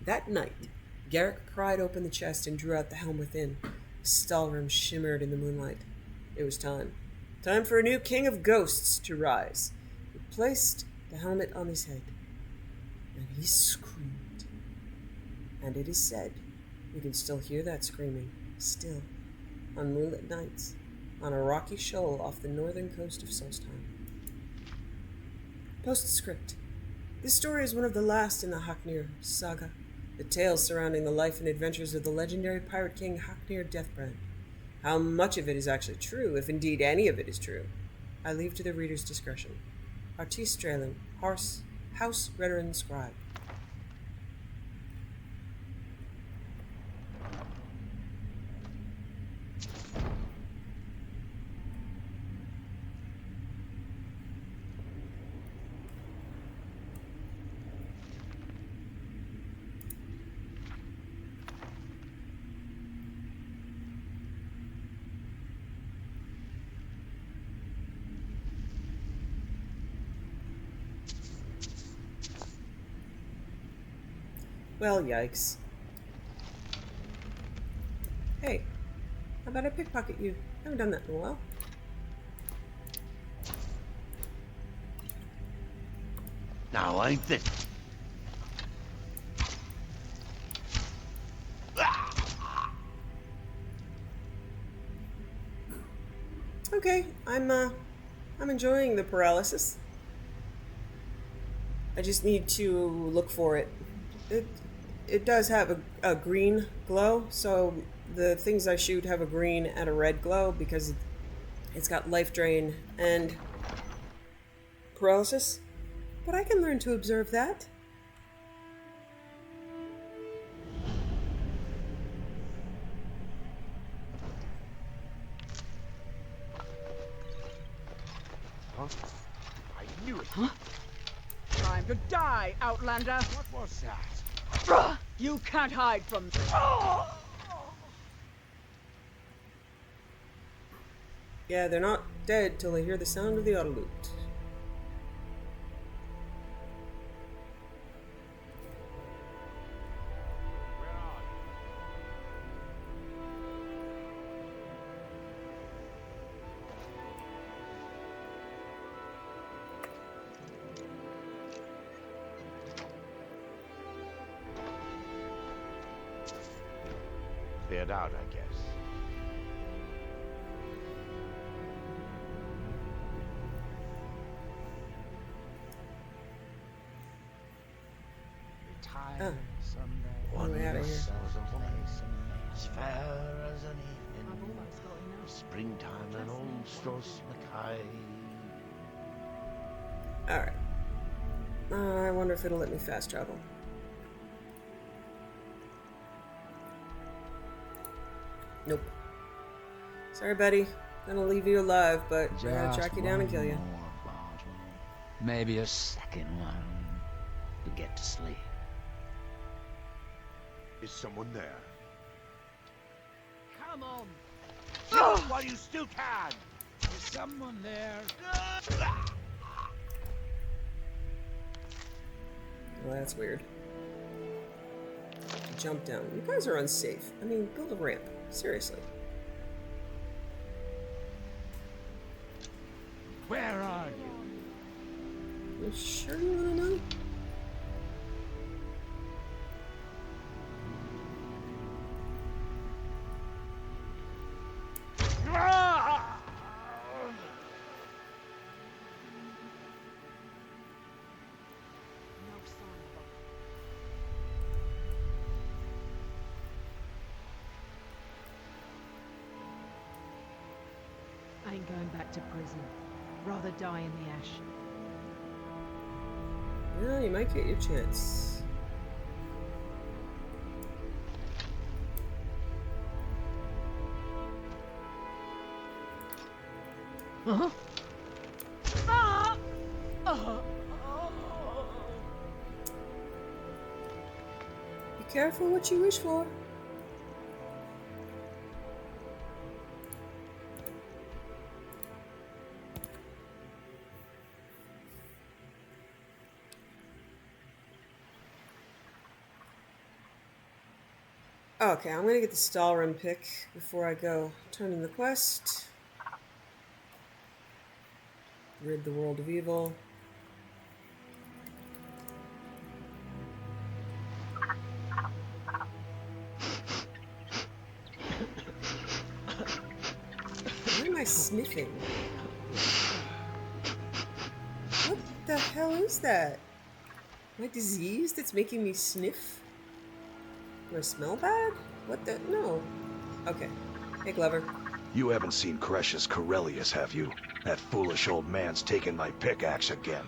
That night, Garrick pried open the chest and drew out the helm within. The stahlrim shimmered in the moonlight. It was time. Time for a new king of ghosts to rise. He placed the helmet on his head, and he screamed. And it is said, you can still hear that screaming, still, on moonlit nights, on a rocky shoal off the northern coast of Solstheim. Postscript. This story is one of the last in the Haknir saga, the tales surrounding the life and adventures of the legendary pirate king Haknir Deathbrand. How much of it is actually true, if indeed any of it is true, I leave to the reader's discretion. Artis Strelin, House Veteran Scribe. Well, yikes. Hey, how about I pickpocket you? I haven't done that in a while. Now ain't this... Okay, I'm enjoying the paralysis. I just need to look for it. It does have a green glow, so the things I shoot have a green and a red glow because it's got life drain and paralysis. But I can learn to observe that. Huh? I knew it. Huh? Time to die, Outlander! What was that? You can't hide from... Yeah, they're not dead till they hear the sound of the autolute. cleared out, I guess. Retire Oh. someday. On the way out of here. Yourselves a woman as fair as an I've evening, almost got enough. springtime and old Stross Mackay. Alright. I wonder if it'll let me fast travel. Nope. Sorry, buddy. Gonna leave you alive, but I gotta Just track you down and kill you. one more bottle. Maybe a second one. To get to sleep. Is someone there? Come on. While you still can! Is someone there? Well, that's weird. Jump down. You guys are unsafe. I mean, build a ramp. Seriously. Where are you? You sure you wanna know? No sign of her. I ain't going back to prison. Rather die in the ash. Yeah, you might get your chance. Uh-huh. Ah! Be careful what you wish for. Okay, I'm gonna get the stall run pick before I go. Turn in the quest. Rid the world of evil. Why am I sniffing? What the hell is that? Am I diseased that's making me sniff? Do I smell bad? What the? No. Okay. Hey, Glover. You haven't seen Cretius Corellius, have you? That foolish old man's taken my pickaxe again.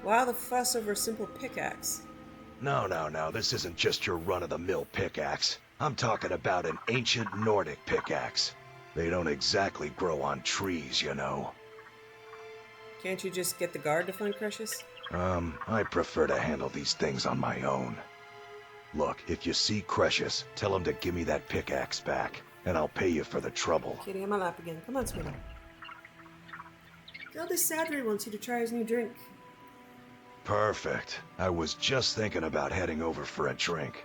Why the fuss over a simple pickaxe? No, this isn't just your run-of-the-mill pickaxe. I'm talking about an ancient Nordic pickaxe. They don't exactly grow on trees, you know. Can't you just get the guard to find Cretius? I prefer to handle these things on my own. Look, if you see Cretius, tell him to give me that pickaxe back, and I'll pay you for the trouble. Kitty on my lap again. Come on, sweetie. Gildas Sadri wants you to try his new drink. Perfect. I was just thinking about heading over for a drink.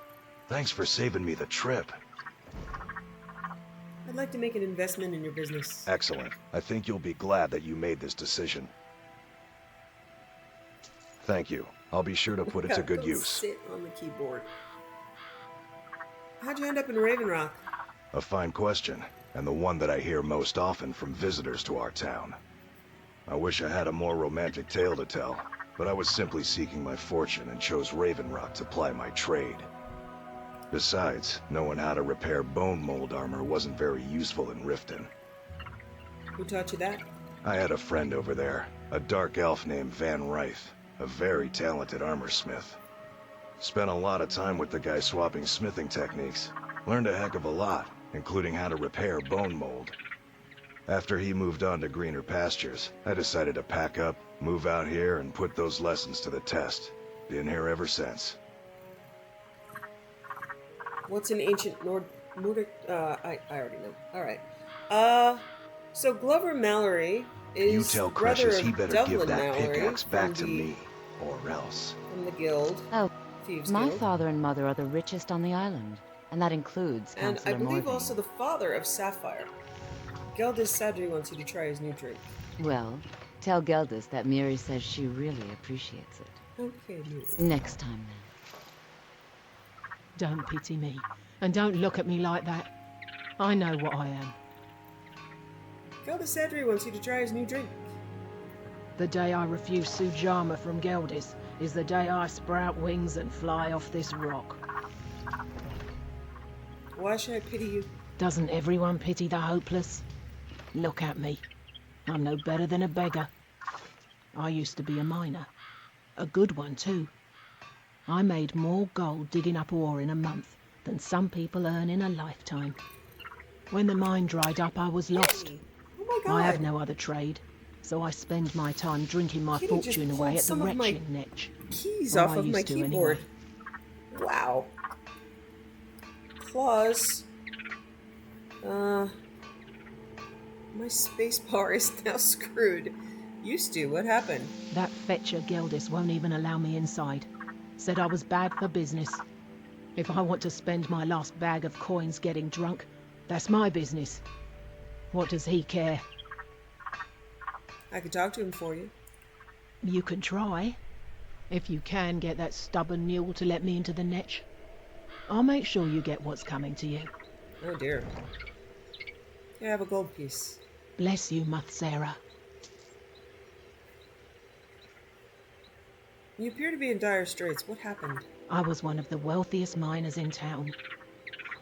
Thanks for saving me the trip. I'd like to make an investment in your business. Excellent. I think you'll be glad that you made this decision. Thank you. I'll be sure to put it to good Don't use. Sit on the keyboard. How'd you end up in Raven Rock? A fine question, and the one that I hear most often from visitors to our town. I wish I had a more romantic tale to tell, but I was simply seeking my fortune and chose Raven Rock to ply my trade. Besides, knowing how to repair bone mold armor wasn't very useful in Riften. Who taught you that? I had a friend over there, a dark elf named Van Ryth, a very talented armorsmith. Spent a lot of time with the guy swapping smithing techniques. Learned a heck of a lot, including how to repair bone mold. After he moved on to greener pastures, I decided to pack up, move out here, and put those lessons to the test. Been here ever since. What's an ancient Nordic? I already know. All right. So Glover Mallory is You tell the brother Cretius of he better Dublin give that Mallory pickaxe back to from the- me, or else. From the guild. Oh, Thieves my Guild. father and mother are the richest on the island, and that includes And I Councillor believe Morgan. also the father of Sapphire. Gildas Sadri wants you to try his new drink. Well, tell Geldas that Miri says she really appreciates it. Okay, Miri. Next time, then. Don't pity me. And don't look at me like that. I know what I am. Geldis Sadri wants you to try his new drink. The day I refuse Sujama from Geldis is the day I sprout wings and fly off this rock. Why should I pity you? Doesn't everyone pity the hopeless? Look at me. I'm no better than a beggar. I used to be a miner. A good one, too. I made more gold digging up ore in a month than some people earn in a lifetime. When the mine dried up, I was lost. Hey. Oh my god. I have no other trade, so I spend my time drinking my Kitty just fortune pulled away at the some of my retching netch. Keys Or off I of my used to, keyboard. anyway. Wow. Claws. My space bar is now screwed. Used to. What happened? That fetcher Geldis won't even allow me inside. Said I was bad for business. If I want to spend my last bag of coins getting drunk, that's my business. What does he care? I could talk to him for you. You can try. If you can get that stubborn mule to let me into the netch. I'll make sure you get what's coming to you. Oh dear. Here, have a gold piece. Bless you, Muthsera. You appear to be in dire straits. What happened? I was one of the wealthiest miners in town.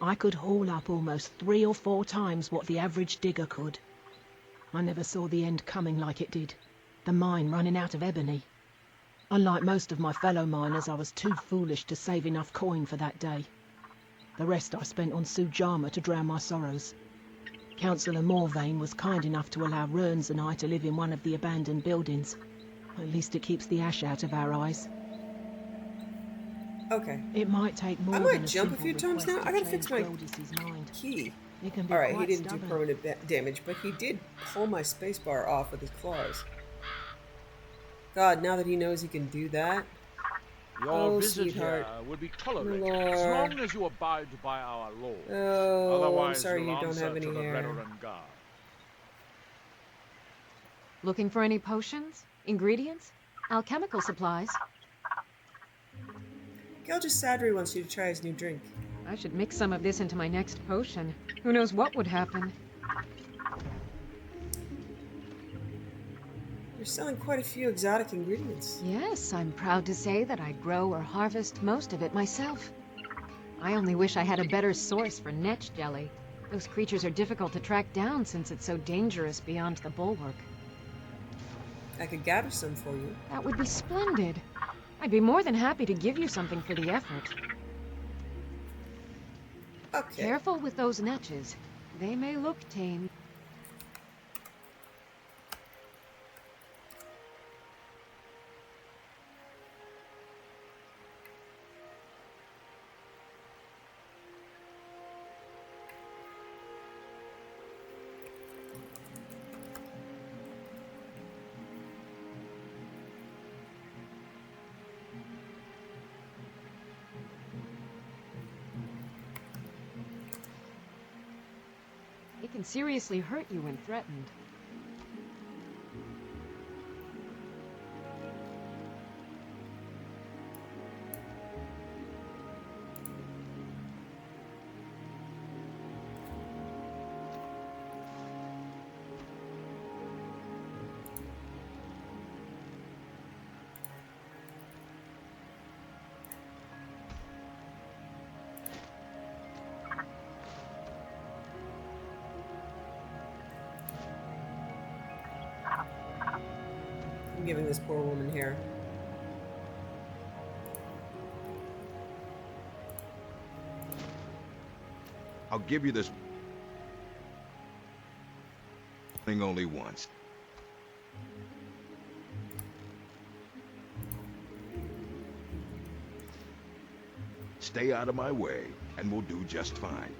I could haul up almost 3 or 4 times what the average digger could. I never saw the end coming like it did. The mine running out of ebony. Unlike most of my fellow miners, I was too foolish to save enough coin for that day. The rest I spent on Sujama to drown my sorrows. Councillor Morvain was kind enough to allow Rearns and I to live in one of the abandoned buildings. At least it keeps the ash out of our eyes. Okay. It might take more I than might a jump a simple few times request now. I to gotta fix change my Geldis's mind. key. It can be Alright, he quite didn't do stubborn. permanent damage, but he did pull my spacebar off with his claws. God, now that he knows he can do that. Your Oh, visit sweetheart. here will be tolerated Milor. as long as you abide by our laws. Oh, I'm Otherwise, sorry you'll you don't answer have any to the hair. Redoran Guard. Looking for any potions? Ingredients? Alchemical supplies? Geldis Sadri wants you to try his new drink. I should mix some of this into my next potion. Who knows what would happen? You're selling quite a few exotic ingredients. Yes, I'm proud to say that I grow or harvest most of it myself. I only wish I had a better source for netch jelly. Those creatures are difficult to track down since it's so dangerous beyond the bulwark. I could gather some for you. That would be splendid. I'd be more than happy to give you something for the effort. Okay. Careful with those netches. They may look tame. It can seriously hurt you when threatened. I'm giving this poor woman hair. I'll give you this thing only once. Stay out of my way, and we'll do just fine.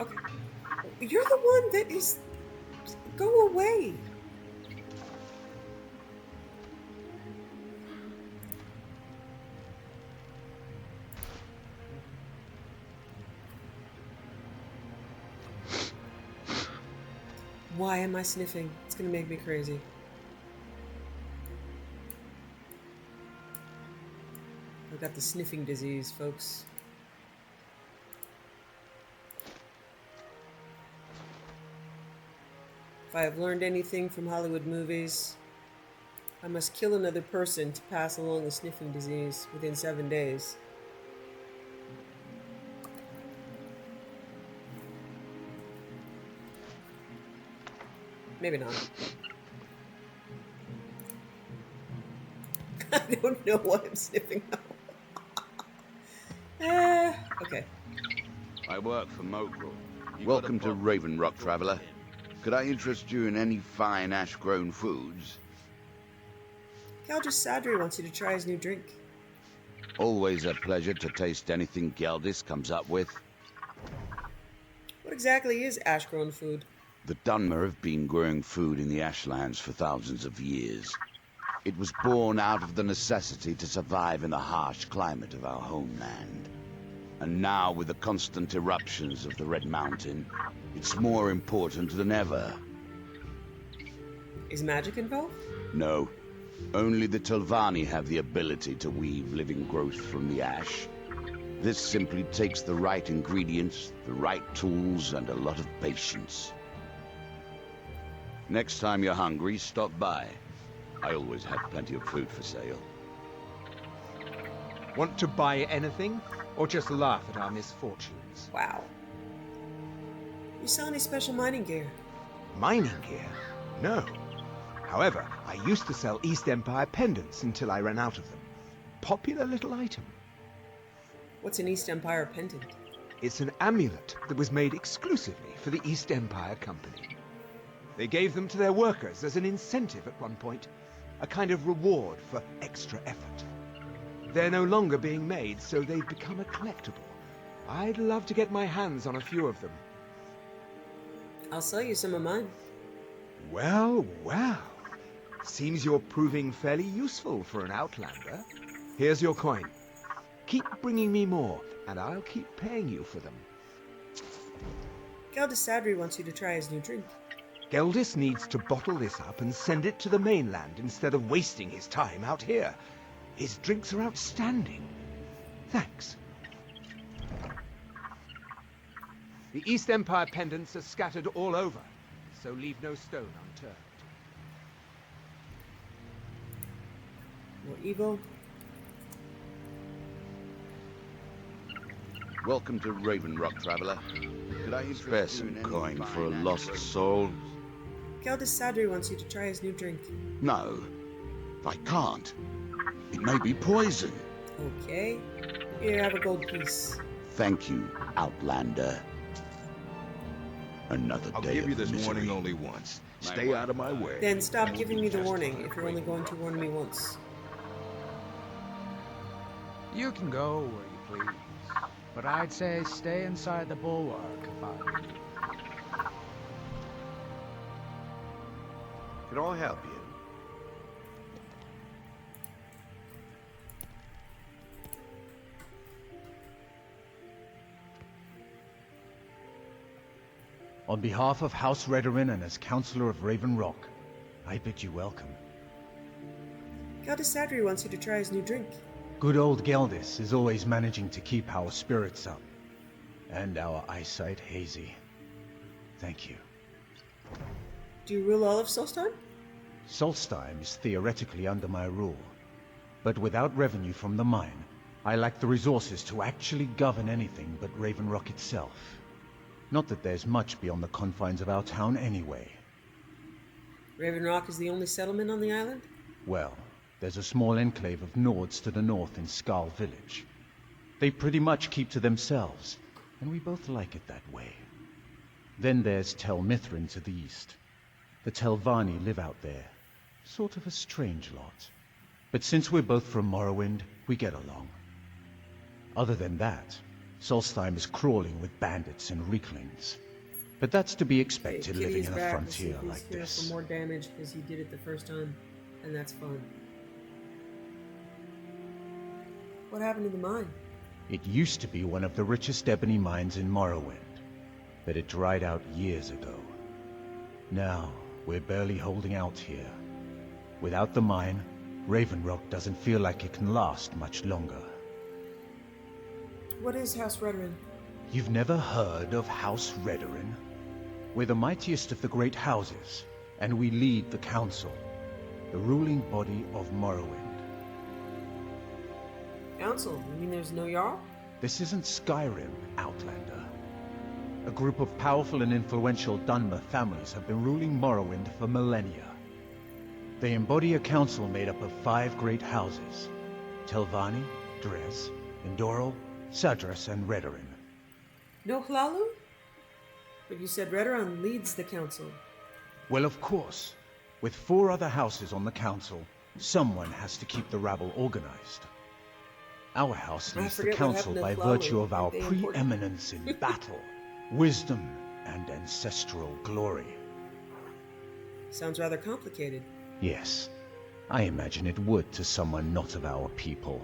Okay. You're the one that is... Go away. Why am I sniffing? It's gonna make me crazy. I've got the sniffing disease, folks. I have learned anything from Hollywood movies, I must kill another person to pass along the sniffing disease within 7 days. Maybe not. I don't know what I'm sniffing now. Okay. I work for Mogul. Welcome to Raven Rock, traveler. Could I interest you in any fine ash-grown foods? Galdus Sadri wants you to try his new drink. Always a pleasure to taste anything Geldis comes up with. What exactly is ash-grown food? The Dunmer have been growing food in the ashlands for thousands of years. It was born out of the necessity to survive in the harsh climate of our homeland. And now, with the constant eruptions of the Red Mountain, it's more important than ever. Is magic involved? No. Only the Telvanni have the ability to weave living growth from the ash. This simply takes the right ingredients, the right tools, and a lot of patience. Next time you're hungry, stop by. I always have plenty of food for sale. Want to buy anything? Or just laugh at our misfortunes? Wow. You sell any special mining gear? Mining gear? No. However, I used to sell East Empire pendants until I ran out of them. Popular little item. What's an East Empire pendant? It's an amulet that was made exclusively for the East Empire Company. They gave them to their workers as an incentive at one point, a kind of reward for extra effort. They're no longer being made, so they've become a collectible. I'd love to get my hands on a few of them. I'll sell you some of mine. Well, well. Seems you're proving fairly useful for an outlander. Here's your coin. Keep bringing me more, and I'll keep paying you for them. Galdus Sadri wants you to try his new drink. Geldis needs to bottle this up and send it to the mainland instead of wasting his time out here. His drinks are outstanding. Thanks. The East Empire pendants are scattered all over, so leave no stone unturned. More evil. Welcome to Raven Rock, traveler. Could I spare some coin for a lost soul? Galdus Sadri wants you to try his new drink. No, I can't. It may be poison. Okay. Here, have a gold piece. Thank you, Outlander. Another I'll day give you of this misery. warning only once. Stay out of my way. Then stop giving me the warning if you're only going to warn me once. You can go where you please, but I'd say stay inside the bulwark if I were you. Can I help you? On behalf of House Redorin and as Councillor of Raven Rock, I bid you welcome. Galdus Sadri wants you to try his new drink. Good old Geldis is always managing to keep our spirits up, and our eyesight hazy. Thank you. Do you rule all of Solstheim? Solstheim is theoretically under my rule, but without revenue from the mine, I lack the resources to actually govern anything but Raven Rock itself. Not that there's much beyond the confines of our town anyway. Raven Rock is the only settlement on the island? Well, there's a small enclave of Nords to the north in Skal Village. They pretty much keep to themselves, and we both like it that way. Then there's Tel Mithrin to the east. The Telvanni live out there. Sort of a strange lot. But since we're both from Morrowind, we get along. Other than that, Solstheim is crawling with bandits and Reeklings. But that's to be expected living in a frontier like this. For more damage because he did it the first time, and that's fun. What happened to the mine? It used to be one of the richest ebony mines in Morrowind, but it dried out years ago. Now, we're barely holding out here. Without the mine, Raven Rock doesn't feel like it can last much longer. What is House Redorin? You've never heard of House Redorin? We're the mightiest of the great houses, and we lead the council, the ruling body of Morrowind. Council? You mean there's no Jarl? This isn't Skyrim, Outlander. A group of powerful and influential Dunmer families have been ruling Morrowind for millennia. They embody a council made up of 5 great houses: Telvanni, Dres, Indoril, Sadras, and Redoran. No Hlalu? But you said Redoran leads the council. Well, of course. With 4 other houses on the council, someone has to keep the rabble organized. Our house leads the council by virtue of our preeminence in battle, wisdom, and ancestral glory. Sounds rather complicated. Yes, I imagine it would to someone not of our people.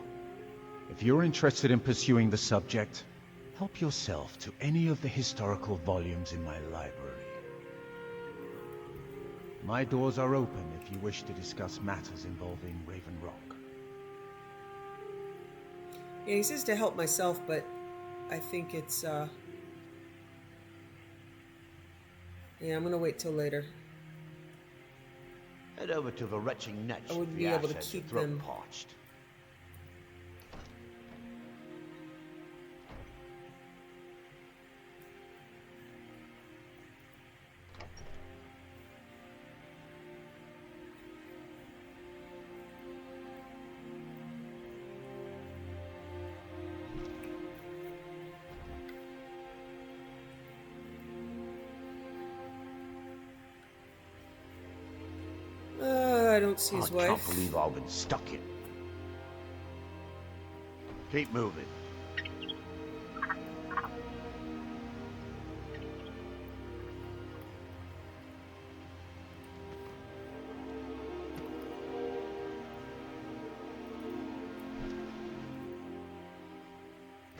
If you're interested in pursuing the subject, help yourself to any of the historical volumes in my library. My doors are open if you wish to discuss matters involving Raven Rock. Yeah, he says to help myself, but I think it's, yeah, I'm gonna wait till later. Head over to the retching nest. I wouldn't be able to keep them parched. I don't see his wife. I can't believe I've been stuck in. Keep moving.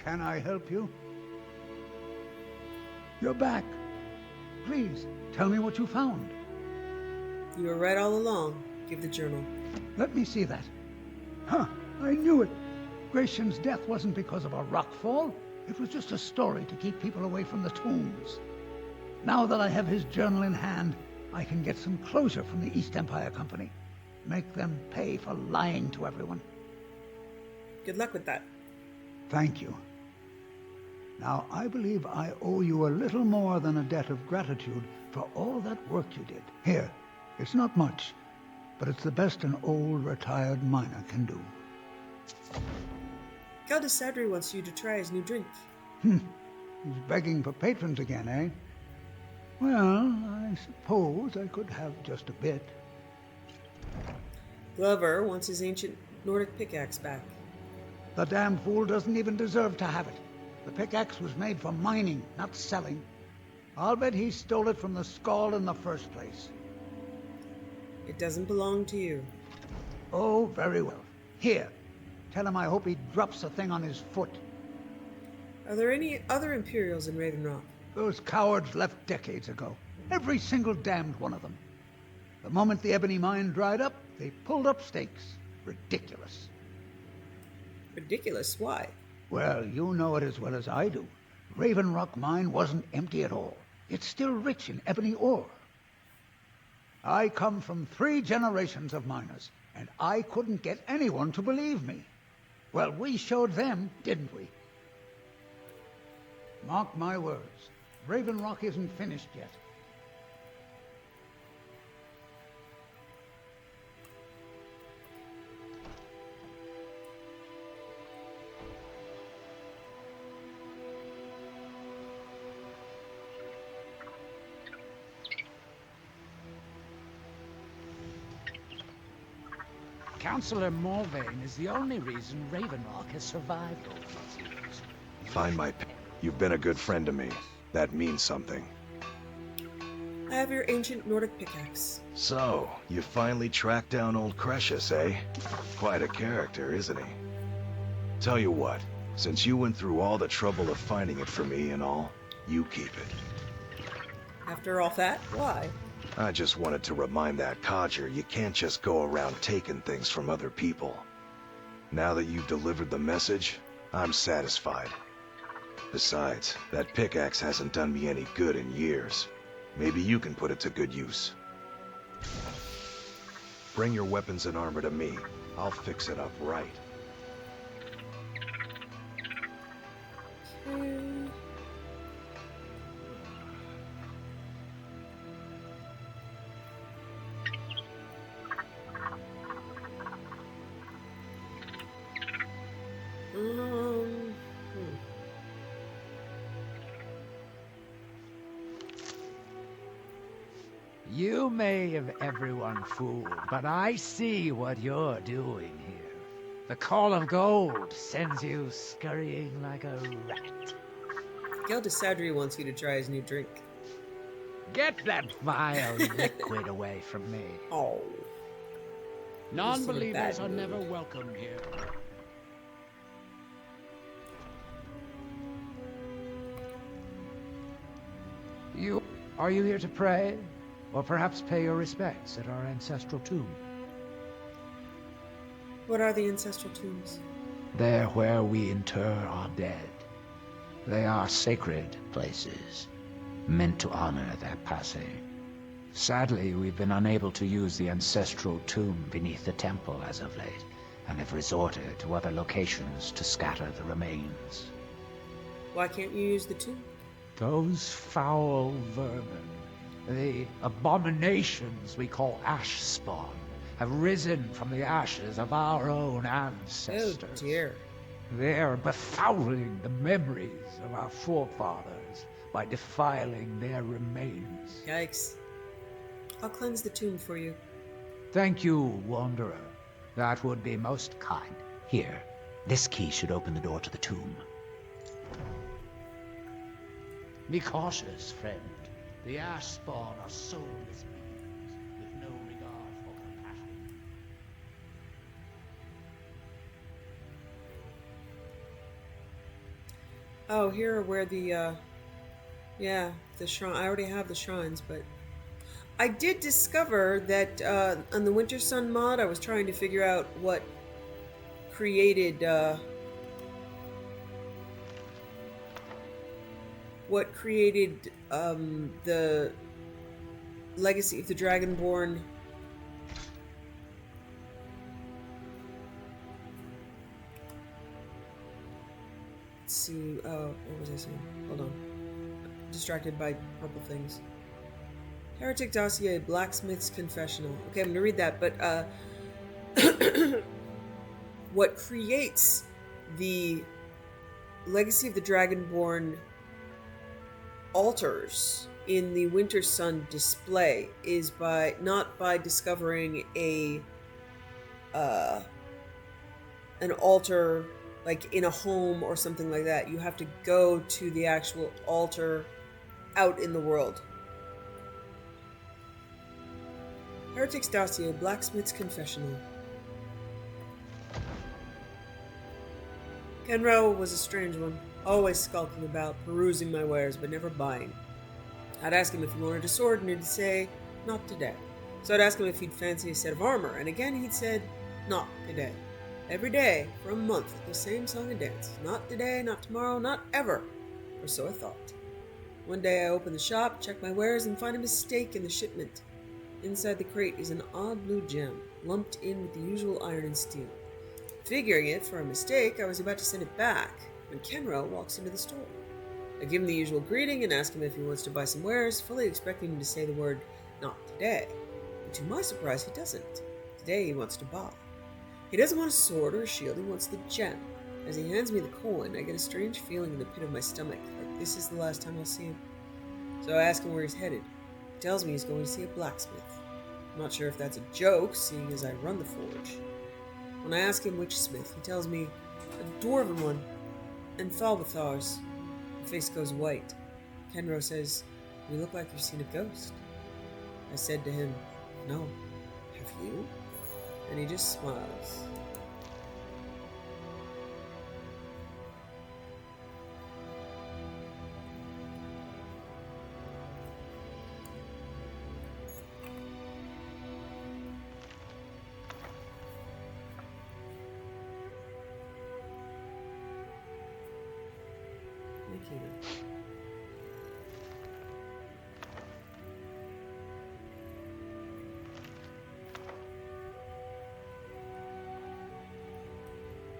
Can I help you? You're back. Please, tell me what you found. You were right all along. Give the journal. Let me see that. Huh, I knew it. Gratian's death wasn't because of a rockfall. It was just a story to keep people away from the tombs. Now that I have his journal in hand, I can get some closure from the East Empire Company. Make them pay for lying to everyone. Good luck with that. Thank you. Now, I believe I owe you a little more than a debt of gratitude for all that work you did. Here, it's not much, but it's the best an old retired miner can do. Kelda Sadri wants you to try his new drink. He's begging for patrons again, eh? Well, I suppose I could have just a bit. Glover wants his ancient Nordic pickaxe back. The damn fool doesn't even deserve to have it. The pickaxe was made for mining, not selling. I'll bet he stole it from the Skald in the first place. It doesn't belong to you. Oh, very well. Here, tell him I hope he drops the thing on his foot. Are there any other Imperials in Raven Rock? Those cowards left decades ago. Every single damned one of them. The moment the ebony mine dried up, they pulled up stakes. Ridiculous. Ridiculous? Why? Well, you know it as well as I do. Raven Rock mine wasn't empty at all. It's still rich in ebony ore. I come from 3 generations of miners, and I couldn't get anyone to believe me. Well, we showed them, didn't we? Mark my words, Raven Rock isn't finished yet. Councillor Morvain is the only reason Ravenrock has survived all these years. Find my You've been a good friend to me. That means something. I have your ancient Nordic pickaxe. So, you finally tracked down old Cretius, eh? Quite a character, isn't he? Tell you what, since you went through all the trouble of finding it for me and all, you keep it. After all that, why? I just wanted to remind that codger you can't just go around taking things from other people. Now that you've delivered the message, I'm satisfied. Besides, that pickaxe hasn't done me any good in years. Maybe you can put it to good use. Bring your weapons and armor to me. I'll fix it up right. Okay. Hmm. You may have everyone fooled, but I see what you're doing here. The call of gold sends you scurrying like a rat. Gelda Sadri wants you to try his new drink. Get that vile liquid away from me. Oh. Non-believers are never welcome here. Are you here to pray? Or perhaps pay your respects at our ancestral tomb? What are the ancestral tombs? They're where we inter our dead. They are sacred places, meant to honor their passing. Sadly, we've been unable to use the ancestral tomb beneath the temple as of late, and have resorted to other locations to scatter the remains. Why can't you use the tomb? Those foul vermin, the abominations we call ash spawn, have risen from the ashes of our own ancestors. Oh dear. They're befouling the memories of our forefathers by defiling their remains. Yikes. I'll cleanse the tomb for you. Thank you, Wanderer. That would be most kind. Here, this key should open the door to the tomb. Be cautious, friend. The ash spawn are soulless beings with no regard for compassion. Oh, here are where the, the shrine. I already have the shrines, but I did discover that on the Winter Sun mod, I was trying to figure out what created the legacy of the Dragonborn. Let's see. What was I saying? Hold on. Distracted by purple things. Heretic Dossier, Blacksmith's Confessional. Okay, I'm gonna read that, but what creates the legacy of the Dragonborn altars in the Winter Sun display is not by discovering an altar like in a home or something like that. You have to go to the actual altar out in the world. Heretic's Dossier, Blacksmith's Confessional. Kenro was a strange one, always skulking about, perusing my wares, but never buying. I'd ask him if he wanted a sword, and he'd say, not today. So I'd ask him if he'd fancy a set of armor, and again he'd said, not today. Every day, for a month, the same song and dance. Not today, not tomorrow, not ever. Or so I thought. One day I open the shop, check my wares, and find a mistake in the shipment. Inside the crate is an odd blue gem, lumped in with the usual iron and steel. Figuring it for a mistake, I was about to send it back, when Kenro walks into the store. I give him the usual greeting and ask him if he wants to buy some wares, fully expecting him to say the word, not today. But to my surprise, he doesn't. Today he wants to buy. He doesn't want a sword or a shield, he wants the gem. As he hands me the coin, I get a strange feeling in the pit of my stomach, like this is the last time I'll see him. So I ask him where he's headed. He tells me he's going to see a blacksmith. I'm not sure if that's a joke, seeing as I run the forge. When I ask him which smith, he tells me a dwarven one, and Thalbathar's. My face goes white. Kenro says, you look like you've seen a ghost. I said to him, no, have you? And he just smiles.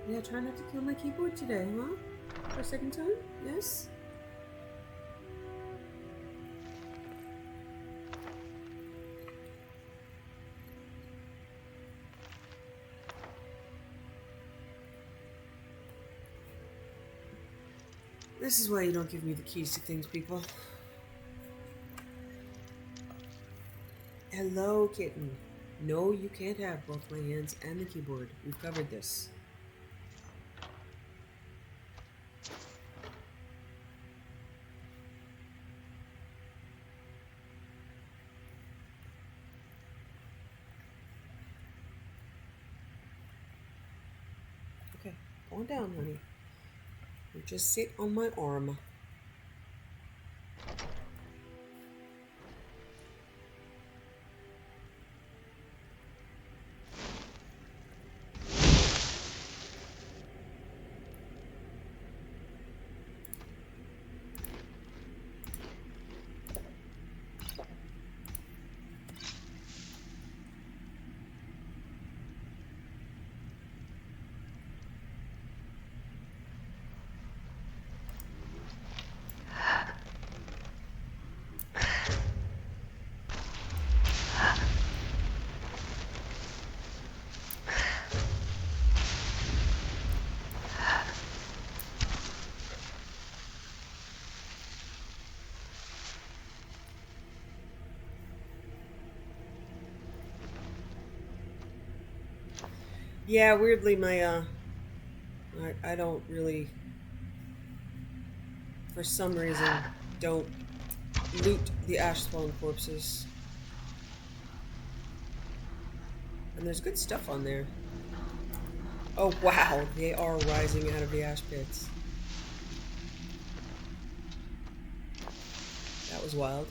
Yeah, try not to kill my keyboard today, huh? For a second time? Yes? This is why you don't give me the keys to things, people. Hello, kitten. No, you can't have both my hands and the keyboard. We've covered this. Okay, calm down, honey. You just sit on my arm. Yeah, weirdly, my, I don't really, for some reason, don't loot the ash spawn corpses. And there's good stuff on there. Oh, wow, they are rising out of the ash pits. That was wild.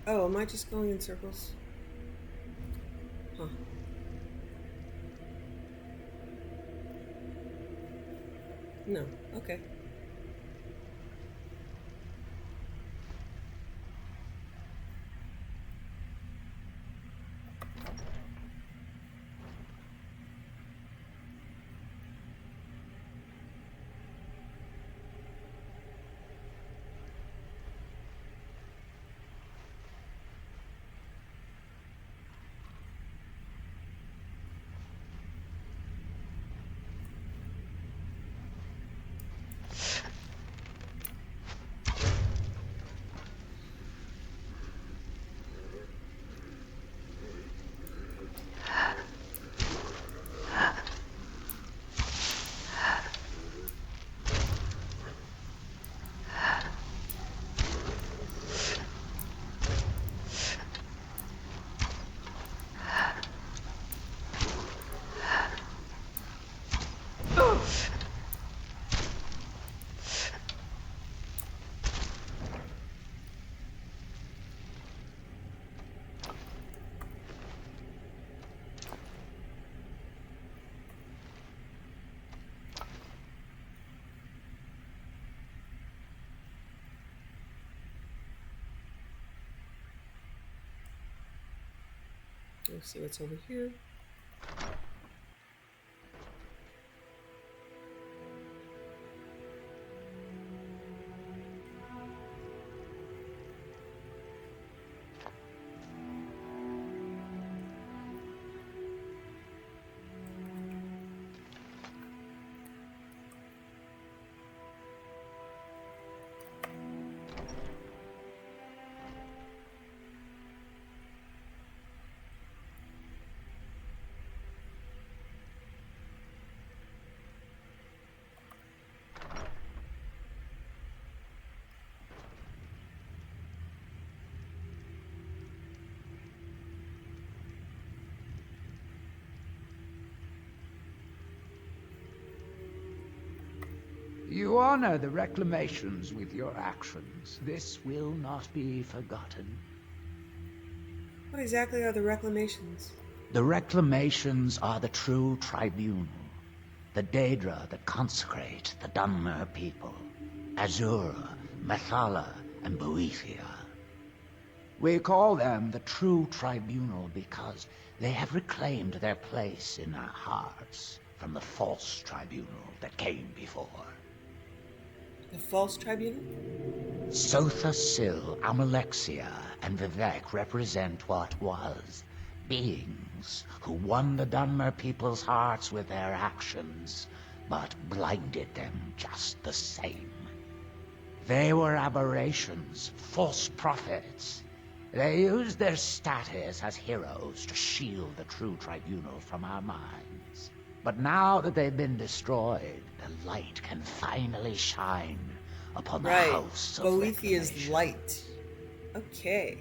Oh, am I just going in circles? Huh. No. Okay. Let's see what's over here. You honor the reclamations with your actions. This will not be forgotten. What exactly are the reclamations? The reclamations are the true tribunal. The Daedra that consecrate the Dunmer people. Azura, Methala, and Boethia. We call them the true tribunal because they have reclaimed their place in our hearts from the false tribunal that came before. The false tribunal? Sotha Sil, Amalexia, and Vivek represent what was. Beings who won the Dunmer people's hearts with their actions, but blinded them just the same. They were aberrations, false prophets. They used their status as heroes to shield the true tribunal from our minds. But now that they've been destroyed, the light can finally shine upon the house of Boethia's light. Okay.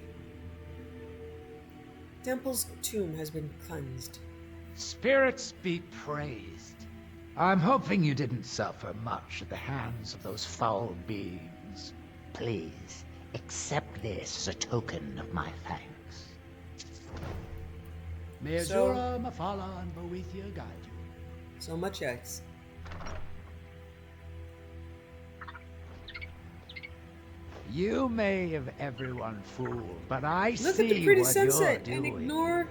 Temple's tomb has been cleansed. Spirits be praised. I'm hoping you didn't suffer much at the hands of those foul beings. Please, accept this as a token of my thanks. May Azura, Mephala, and Boethia guide you. So much X. You may have everyone fooled, but I Look see at the pretty what sunset you're and doing. ignore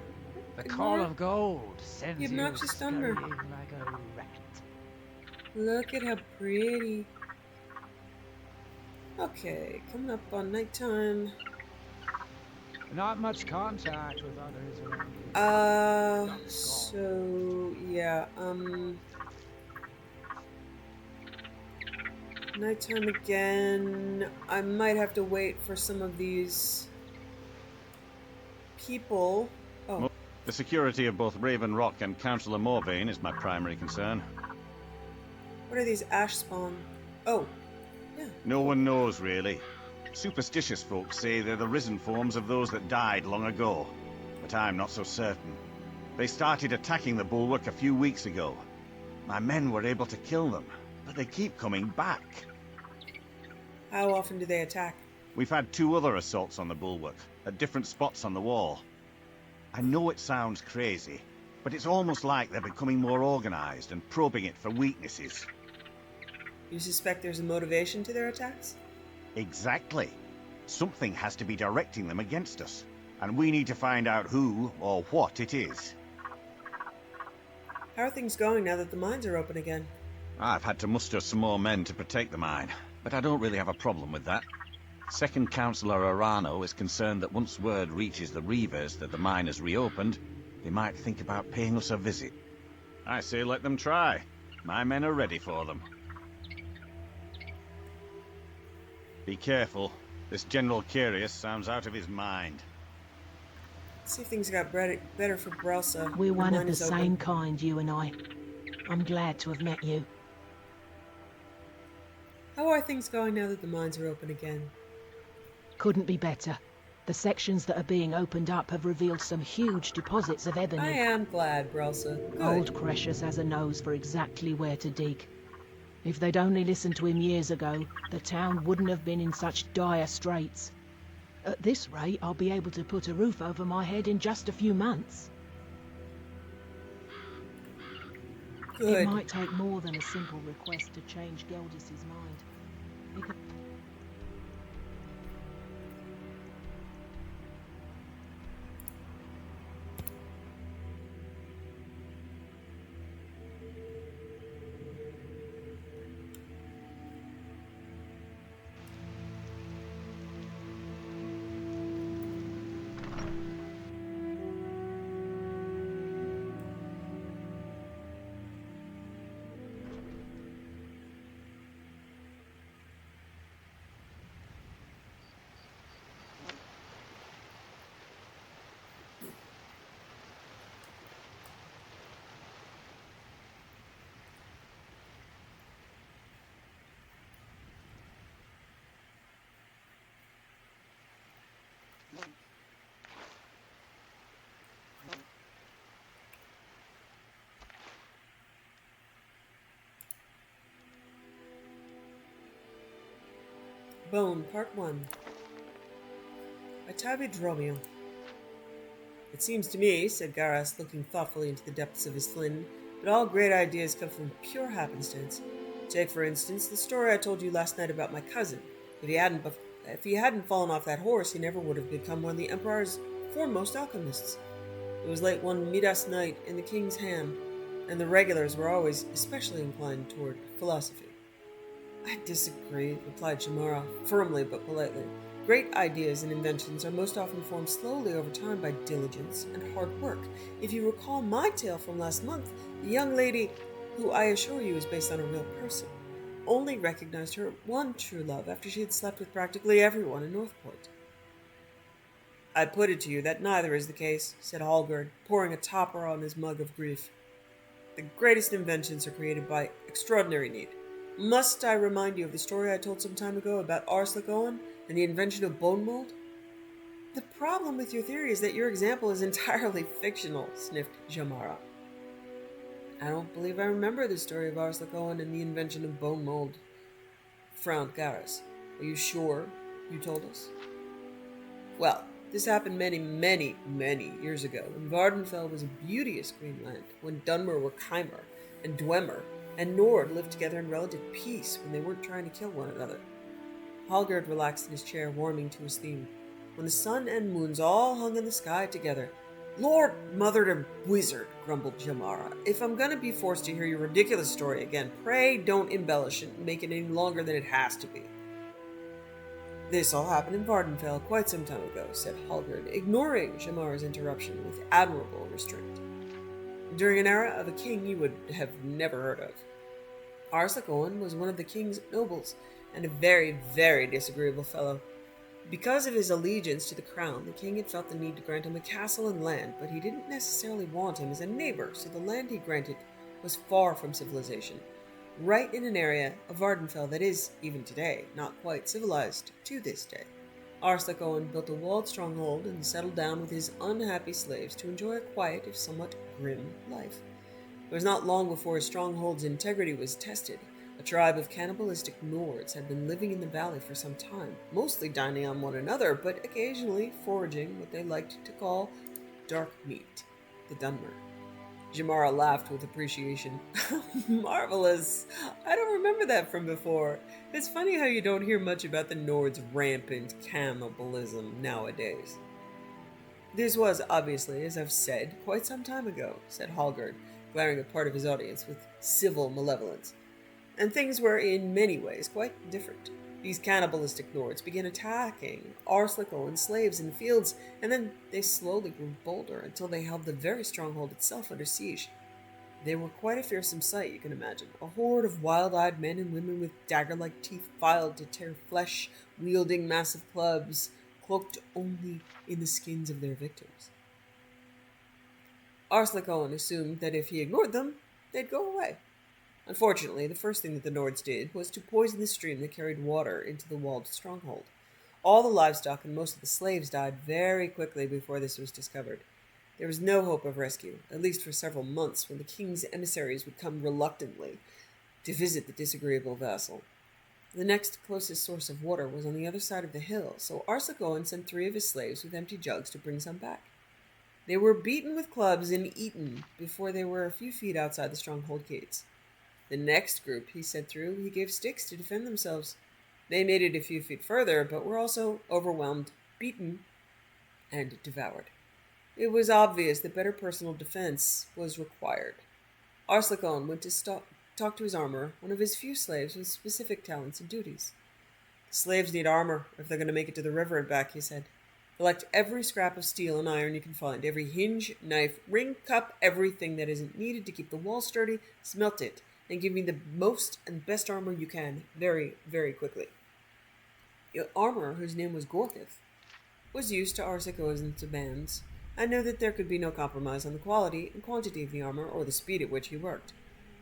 The call of gold sends the you obnoxious Dunmer. scurrying like a rat. Look at how pretty. Okay, coming up on nighttime. Not much contact with others around here. So yeah, nighttime again. I might have to wait for some of these people. Oh, The security of both Raven Rock and Councillor Morvain is my primary concern. what are these ash spawn? Oh, yeah. No one knows, really. Superstitious folks say they're the risen forms of those that died long ago, but I'm not so certain. They started attacking the bulwark a few weeks ago. My men were able to kill them, but they keep coming back. How often do they attack? We've had 2 other assaults on the bulwark, at different spots on the wall. I know it sounds crazy, but it's almost like they're becoming more organized and probing it for weaknesses. You suspect there's a motivation to their attacks? Exactly. Something has to be directing them against us, and we need to find out who or what it is. How are things going now that the mines are open again? I've had to muster some more men to protect the mine, but I don't really have a problem with that. Second Councillor Arano is concerned that once word reaches the Reavers that the mine has reopened, they might think about paying us a visit. I say let them try. My men are ready for them. Be careful. This General Curious sounds out of his mind. Let's see if things got better for Brelsa. We're one of mine the is same open. kind, you and I. I'm glad to have met you. How are things going now that the mines are open again? Couldn't be better. The sections that are being opened up have revealed some huge deposits of ebony. I am glad, Brelsa. Good. Old Cretius has a nose for exactly where to dig. If they'd only listened to him years ago, the town wouldn't have been in such dire straits. At this rate, I'll be able to put a roof over my head in just a few months. Good. It might take more than a simple request to change Geldis's mind. It could... Bone, Part 1 by Tavi Dromio. It seems to me, said Garas, looking thoughtfully into the depths of his flint, that all great ideas come from pure happenstance. Take, for instance, the story I told you last night about my cousin. If he hadn't fallen off that horse, he never would have become one of the Empire's foremost alchemists. It was late one Midas night in the king's ham, and the regulars were always especially inclined toward philosophy. I disagree, replied Shamara, firmly but politely. Great ideas and inventions are most often formed slowly over time by diligence and hard work. If you recall my tale from last month, the young lady, who I assure you is based on a real person, only recognized her one true love after she had slept with practically everyone in Northport. I put it to you that neither is the case, said Hallgerd, pouring a topper on his mug of grief. The greatest inventions are created by extraordinary need. Must I remind you of the story I told some time ago about Arslick Owen and the invention of bone mold? The problem with your theory is that your example is entirely fictional, sniffed Jamara. I don't believe I remember the story of Arslick Owen and the invention of bone mold, frowned Garas. Are you sure you told us? Well, this happened many, many, many years ago, when Vardenfell was a beauteous green land, when Dunmer were Chimer, and Dwemer and Nord lived together in relative peace when they weren't trying to kill one another. Hallgerd relaxed in his chair, warming to his theme. When the sun and moons all hung in the sky together. Lord, mothered a wizard, grumbled Jamara. If I'm going to be forced to hear your ridiculous story again, pray don't embellish it and make it any longer than it has to be. This all happened in Vardenfell quite some time ago, said Hallgerd, ignoring Jamara's interruption with admirable restraint. During an era of a king you would have never heard of. Arslick Owen was one of the king's nobles, and a very, very disagreeable fellow. Because of his allegiance to the crown, the king had felt the need to grant him a castle and land, but he didn't necessarily want him as a neighbor, so the land he granted was far from civilization, right in an area of Vardenfell that is, even today, not quite civilized to this day. Arslick Owen built a walled stronghold and settled down with his unhappy slaves to enjoy a quiet, if somewhat grim, life. It was not long before his stronghold's integrity was tested. A tribe of cannibalistic Nords had been living in the valley for some time, mostly dining on one another, but occasionally foraging what they liked to call dark meat, the Dunmer. Jamara laughed with appreciation. Marvelous! I don't remember that from before. It's funny how you don't hear much about the Nords' rampant cannibalism nowadays. This was, obviously, as I've said, quite some time ago, said Hallgerd, glaring at part of his audience with civil malevolence. And things were, in many ways, quite different. These cannibalistic Nords began attacking Arslick Owen's slaves in the fields, and then they slowly grew bolder until they held the very stronghold itself under siege. They were quite a fearsome sight, you can imagine. A horde of wild-eyed men and women with dagger-like teeth filed to tear flesh, wielding massive clubs, cloaked only in the skins of their victims. Arslick Owen assumed that if he ignored them, they'd go away. Unfortunately, the first thing that the Nords did was to poison the stream that carried water into the walled stronghold. All the livestock and most of the slaves died very quickly before this was discovered. There was no hope of rescue, at least for several months, when the king's emissaries would come reluctantly to visit the disagreeable vassal. The next closest source of water was on the other side of the hill, so Arslick Owen sent 3 of his slaves with empty jugs to bring some back. They were beaten with clubs and eaten before they were a few feet outside the stronghold gates. The next group he sent through, he gave sticks to defend themselves. They made it a few feet further, but were also overwhelmed, beaten, and devoured. It was obvious that better personal defense was required. Arslick Owen went to talk to his armorer, one of his few slaves with specific talents and duties. The slaves need armor if they're going to make it to the river and back, he said. Collect every scrap of steel and iron you can find, every hinge, knife, ring, cup, everything that isn't needed to keep the wall sturdy, smelt it, and give me the most and best armor you can, very, very quickly. The armorer, whose name was Gorkith, was used to Arslick Owen's demands, and knew that there could be no compromise on the quality and quantity of the armor or the speed at which he worked.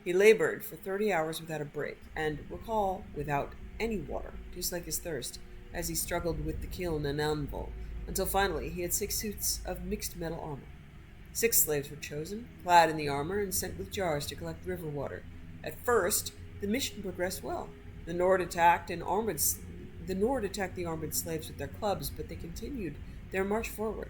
He labored for 30 hours without a break, and, recall, without any water, to slake his thirst, as he struggled with the kiln and anvil, until finally he had 6 suits of mixed metal armor. 6 slaves were chosen, clad in the armor, and sent with jars to collect river water. At first, the mission progressed well. The Nord attacked and armored The Nord attacked the armored slaves with their clubs, but they continued their march forward,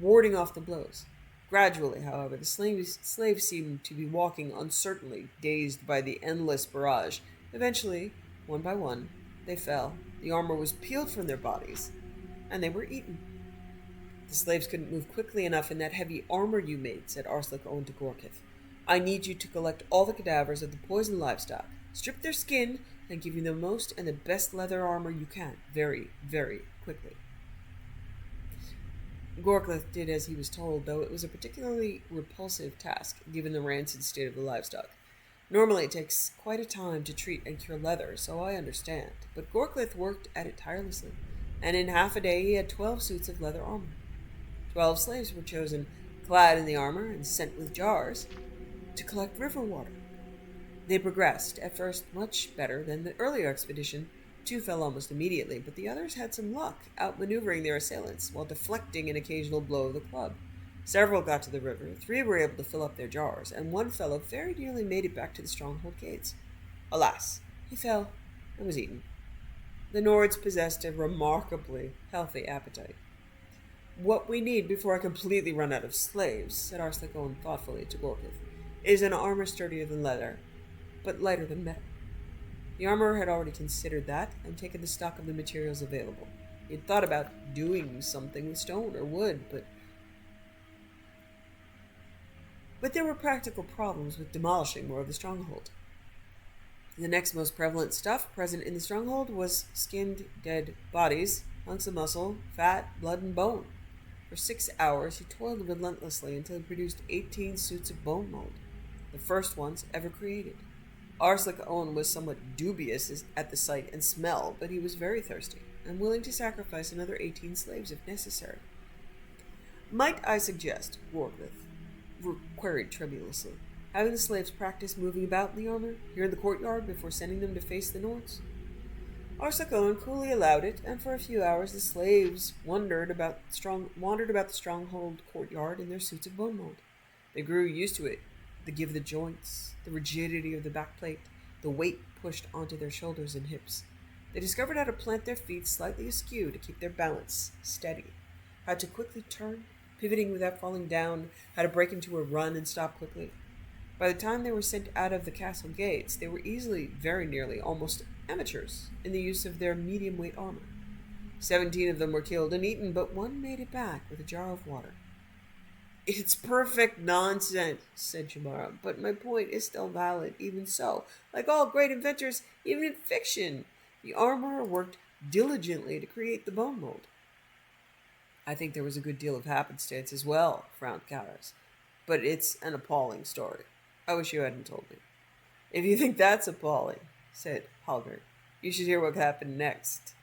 warding off the blows. Gradually, however, the slaves seemed to be walking uncertainly, dazed by the endless barrage. Eventually, one by one, they fell. The armor was peeled from their bodies, and they were eaten. The slaves couldn't move quickly enough in that heavy armor you made, said Arslan Owen to Gorkith. I need you to collect all the cadavers of the poisoned livestock, strip their skin, and give you the most and the best leather armor you can, very, very quickly. Gorkith did as he was told, though it was a particularly repulsive task, given the rancid state of the livestock. Normally it takes quite a time to treat and cure leather, so I understand, but Gorkith worked at it tirelessly, and in half a day he had 12 suits of leather armor. 12 slaves were chosen, clad in the armor and sent with jars to collect river water. They progressed, at first much better than the earlier expedition. 2 fell almost immediately, but the others had some luck, outmaneuvering their assailants while deflecting an occasional blow of the club. Several got to the river, 3 were able to fill up their jars, and 1 fellow very nearly made it back to the stronghold gates. Alas, he fell and was eaten. The Nords possessed a remarkably healthy appetite. What we need before I completely run out of slaves, said Arslan Owen thoughtfully to Gorkith, is an armor sturdier than leather, but lighter than metal. The armorer had already considered that and taken the stock of the materials available. He had thought about doing something with stone or wood, but there were practical problems with demolishing more of the stronghold. The next most prevalent stuff present in the stronghold was skinned dead bodies, hunks of muscle, fat, blood, and bone. For 6 hours he toiled relentlessly until he produced 18 suits of bone mold, the first ones ever created. Arslan Owen was somewhat dubious at the sight and smell, but he was very thirsty, and willing to sacrifice another 18 slaves if necessary. Might I suggest, Gorkith queried tremulously, having the slaves practice moving about in the armor, here in the courtyard, before sending them to face the Nords? Arslan Owen coolly allowed it, and for a few hours the slaves wandered about the stronghold courtyard in their suits of bone mold. They grew used to it, the give of the joints, the rigidity of the backplate, the weight pushed onto their shoulders and hips. They discovered how to plant their feet slightly askew to keep their balance steady, how to quickly turn, pivoting without falling down, how to break into a run and stop quickly. By the time they were sent out of the castle gates, they were easily, very nearly, almost amateurs in the use of their medium-weight armor. 17 of them were killed and eaten, but 1 made it back with a jar of water. It's perfect nonsense, said Shamara, but my point is still valid. Even so, like all great inventors, even in fiction, the armorer worked diligently to create the bone mold. I think there was a good deal of happenstance as well, frowned Karas, but it's an appalling story. I wish you hadn't told me. If you think that's appalling, said Halgard, you should hear what happened next.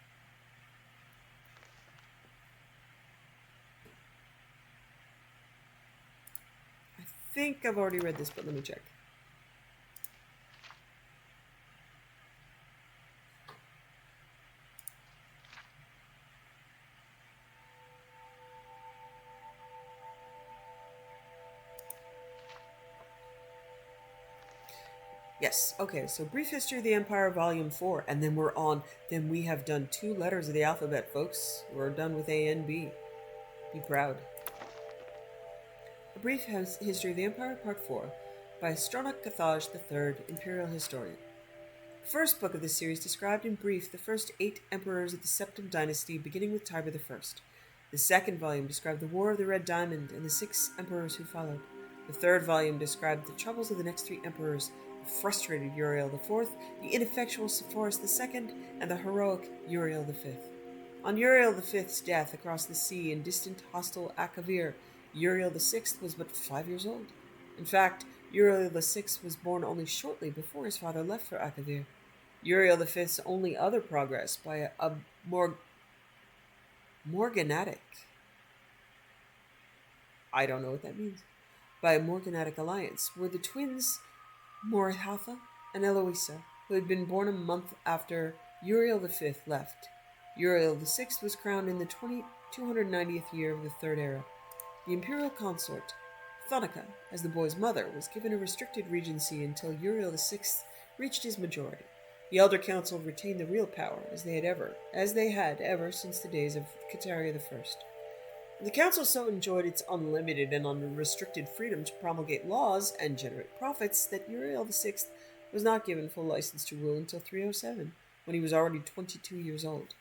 I think I've already read this, but let me check. Yes, okay, so Brief History of the Empire, Volume 4, and then then we have done 2 letters of the alphabet, folks. We're done with A and B. Be proud. A Brief History of the Empire, Part 4, by Stronach Cathaj III, Imperial Historian. The first book of this series described in brief the first 8 emperors of the Septim Dynasty, beginning with Tiber I. The second volume described the War of the Red Diamond and the 6 emperors who followed. The third volume described the troubles of the next 3 emperors, the frustrated Uriel IV, the ineffectual Sepphoris II, and the heroic Uriel V. On Uriel V's death across the sea in distant hostile Akavir, Uriel VI was but 5 years old. In fact, Uriel VI was born only shortly before his father left for Akavir. Uriel V's only other progress by a morganatic, I don't know what that means, by a morganatic alliance were the twins Morathatha and Eloisa, who had been born a month after Uriel V left. Uriel VI was crowned in the 290th year of the Third Era. The imperial consort, Thonica, as the boy's mother, was given a restricted regency until Uriel VI reached his majority. The Elder Council retained the real power as they had ever since the days of Kataria I. The council so enjoyed its unlimited and unrestricted freedom to promulgate laws and generate profits that Uriel VI was not given full license to rule until 307, when he was already 22 years old.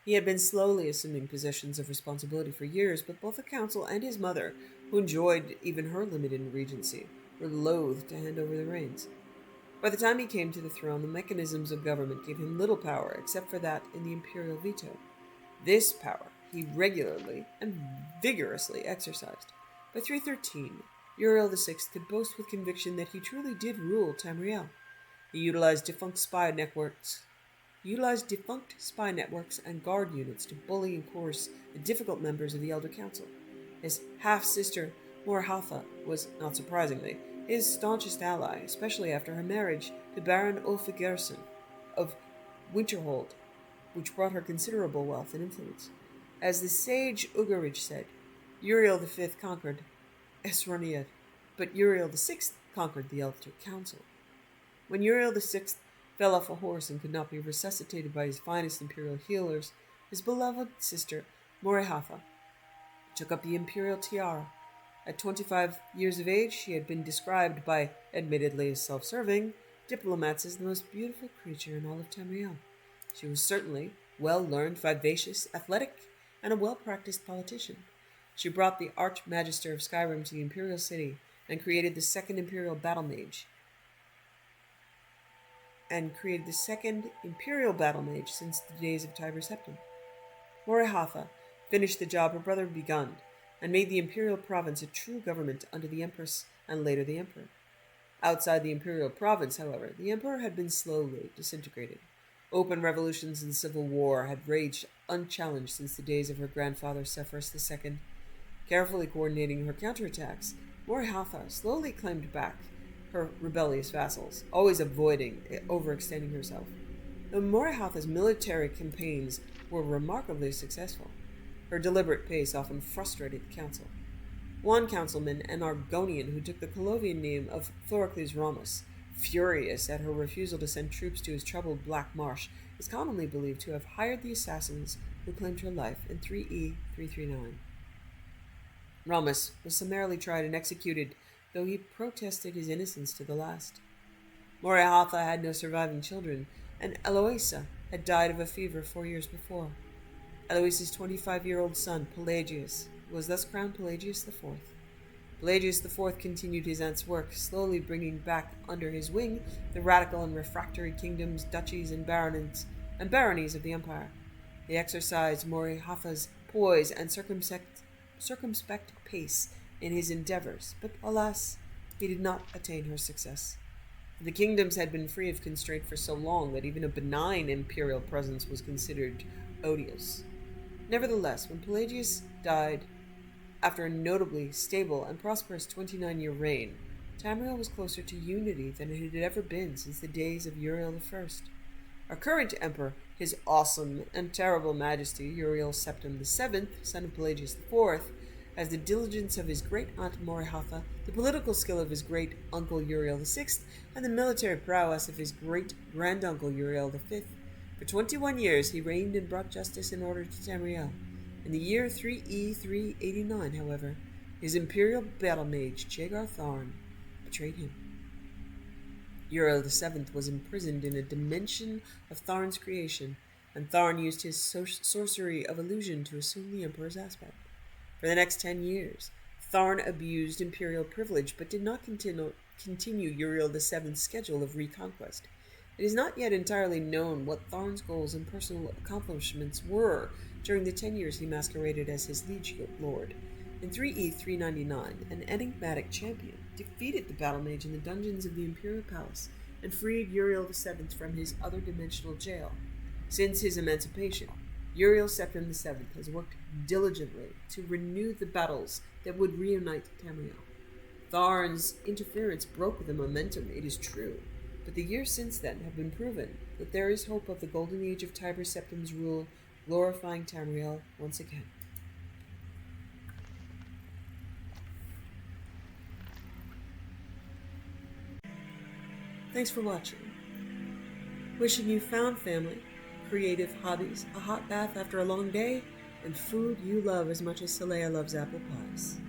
He had been slowly assuming positions of responsibility for years, but both the council and his mother, who enjoyed even her limited regency, were loath to hand over the reins. By the time he came to the throne, the mechanisms of government gave him little power except for that in the imperial veto. This power he regularly and vigorously exercised. By 313, Uriel VI could boast with conviction that he truly did rule Tamriel. He utilized defunct spy networks and guard units to bully and coerce the difficult members of the Elder Council. His half-sister, Morhatha, was, not surprisingly, his staunchest ally, especially after her marriage to Baron Ulfigerson of Winterhold, which brought her considerable wealth and influence. As the sage Ugarich said, Uriel V conquered Esroniad, but Uriel VI conquered the Elder Council. When Uriel VI fell off a horse and could not be resuscitated by his finest imperial healers, his beloved sister, Morhatha, took up the imperial tiara. At 25 years of age, she had been described by, admittedly self-serving, diplomats as the most beautiful creature in all of Tamriel. She was certainly well-learned, vivacious, athletic, and a well-practiced politician. She brought the Archmagister of Skyrim to the imperial city and created the second imperial battle mage since the days of Tiber Septim. Morhatha finished the job her brother had begun and made the imperial province a true government under the Empress and later the Emperor. Outside the imperial province, however, the Emperor had been slowly disintegrated. Open revolutions and civil war had raged unchallenged since the days of her grandfather Sephirus II. Carefully coordinating her counterattacks, Morhatha slowly claimed back her rebellious vassals, always avoiding overextending herself. Though Morhatha's military campaigns were remarkably successful, her deliberate pace often frustrated the council. One councilman, an Argonian who took the Colovian name of Thorocles Ramus, furious at her refusal to send troops to his troubled Black Marsh, is commonly believed to have hired the assassins who claimed her life in 3E 339. Ramus was summarily tried and executed, though he protested his innocence to the last. Morhatha had no surviving children, and Eloisa had died of a fever 4 years before. Eloisa's 25-year-old son, Pelagius, was thus crowned Pelagius IV. Pelagius IV continued his aunt's work, slowly bringing back under his wing the radical and refractory kingdoms, duchies, and baronies of the empire. They exercised Morhatha's poise and circumspect pace in his endeavors, but alas, he did not attain her success. The kingdoms had been free of constraint for so long that even a benign imperial presence was considered odious. Nevertheless, when Pelagius died after a notably stable and prosperous 29-year reign, Tamriel was closer to unity than it had ever been since the days of Uriel I. Our current emperor, His Awesome and Terrible Majesty Uriel Septim VII, son of Pelagius IV, has the diligence of his great-aunt Morhatha, the political skill of his great-uncle Uriel VI, and the military prowess of his great-granduncle Uriel V. For 21 years he reigned and brought justice and order to Tamriel. In the year 3E 389, however, his imperial battle mage, Jagar Tharn, betrayed him. Uriel VII was imprisoned in a dimension of Tharn's creation, and Tharn used his sorcery of illusion to assume the emperor's aspect. For the next 10 years, Tharn abused imperial privilege, but did not continue Uriel VII's schedule of reconquest. It is not yet entirely known what Tharn's goals and personal accomplishments were during the 10 years he masqueraded as his liege lord. In 3E 399, an enigmatic champion defeated the battle mage in the dungeons of the imperial palace and freed Uriel VII from his other-dimensional jail. Since his emancipation, Uriel Septim VII has worked diligently to renew the battles that would reunite Tamriel. Tharn's interference broke the momentum, it is true, but the years since then have been proven that there is hope of the golden age of Tiber Septim's rule glorifying Tamriel once again. Thanks for watching. Wishing you found family, creative hobbies, a hot bath after a long day, and food you love as much as Saleya loves apple pies.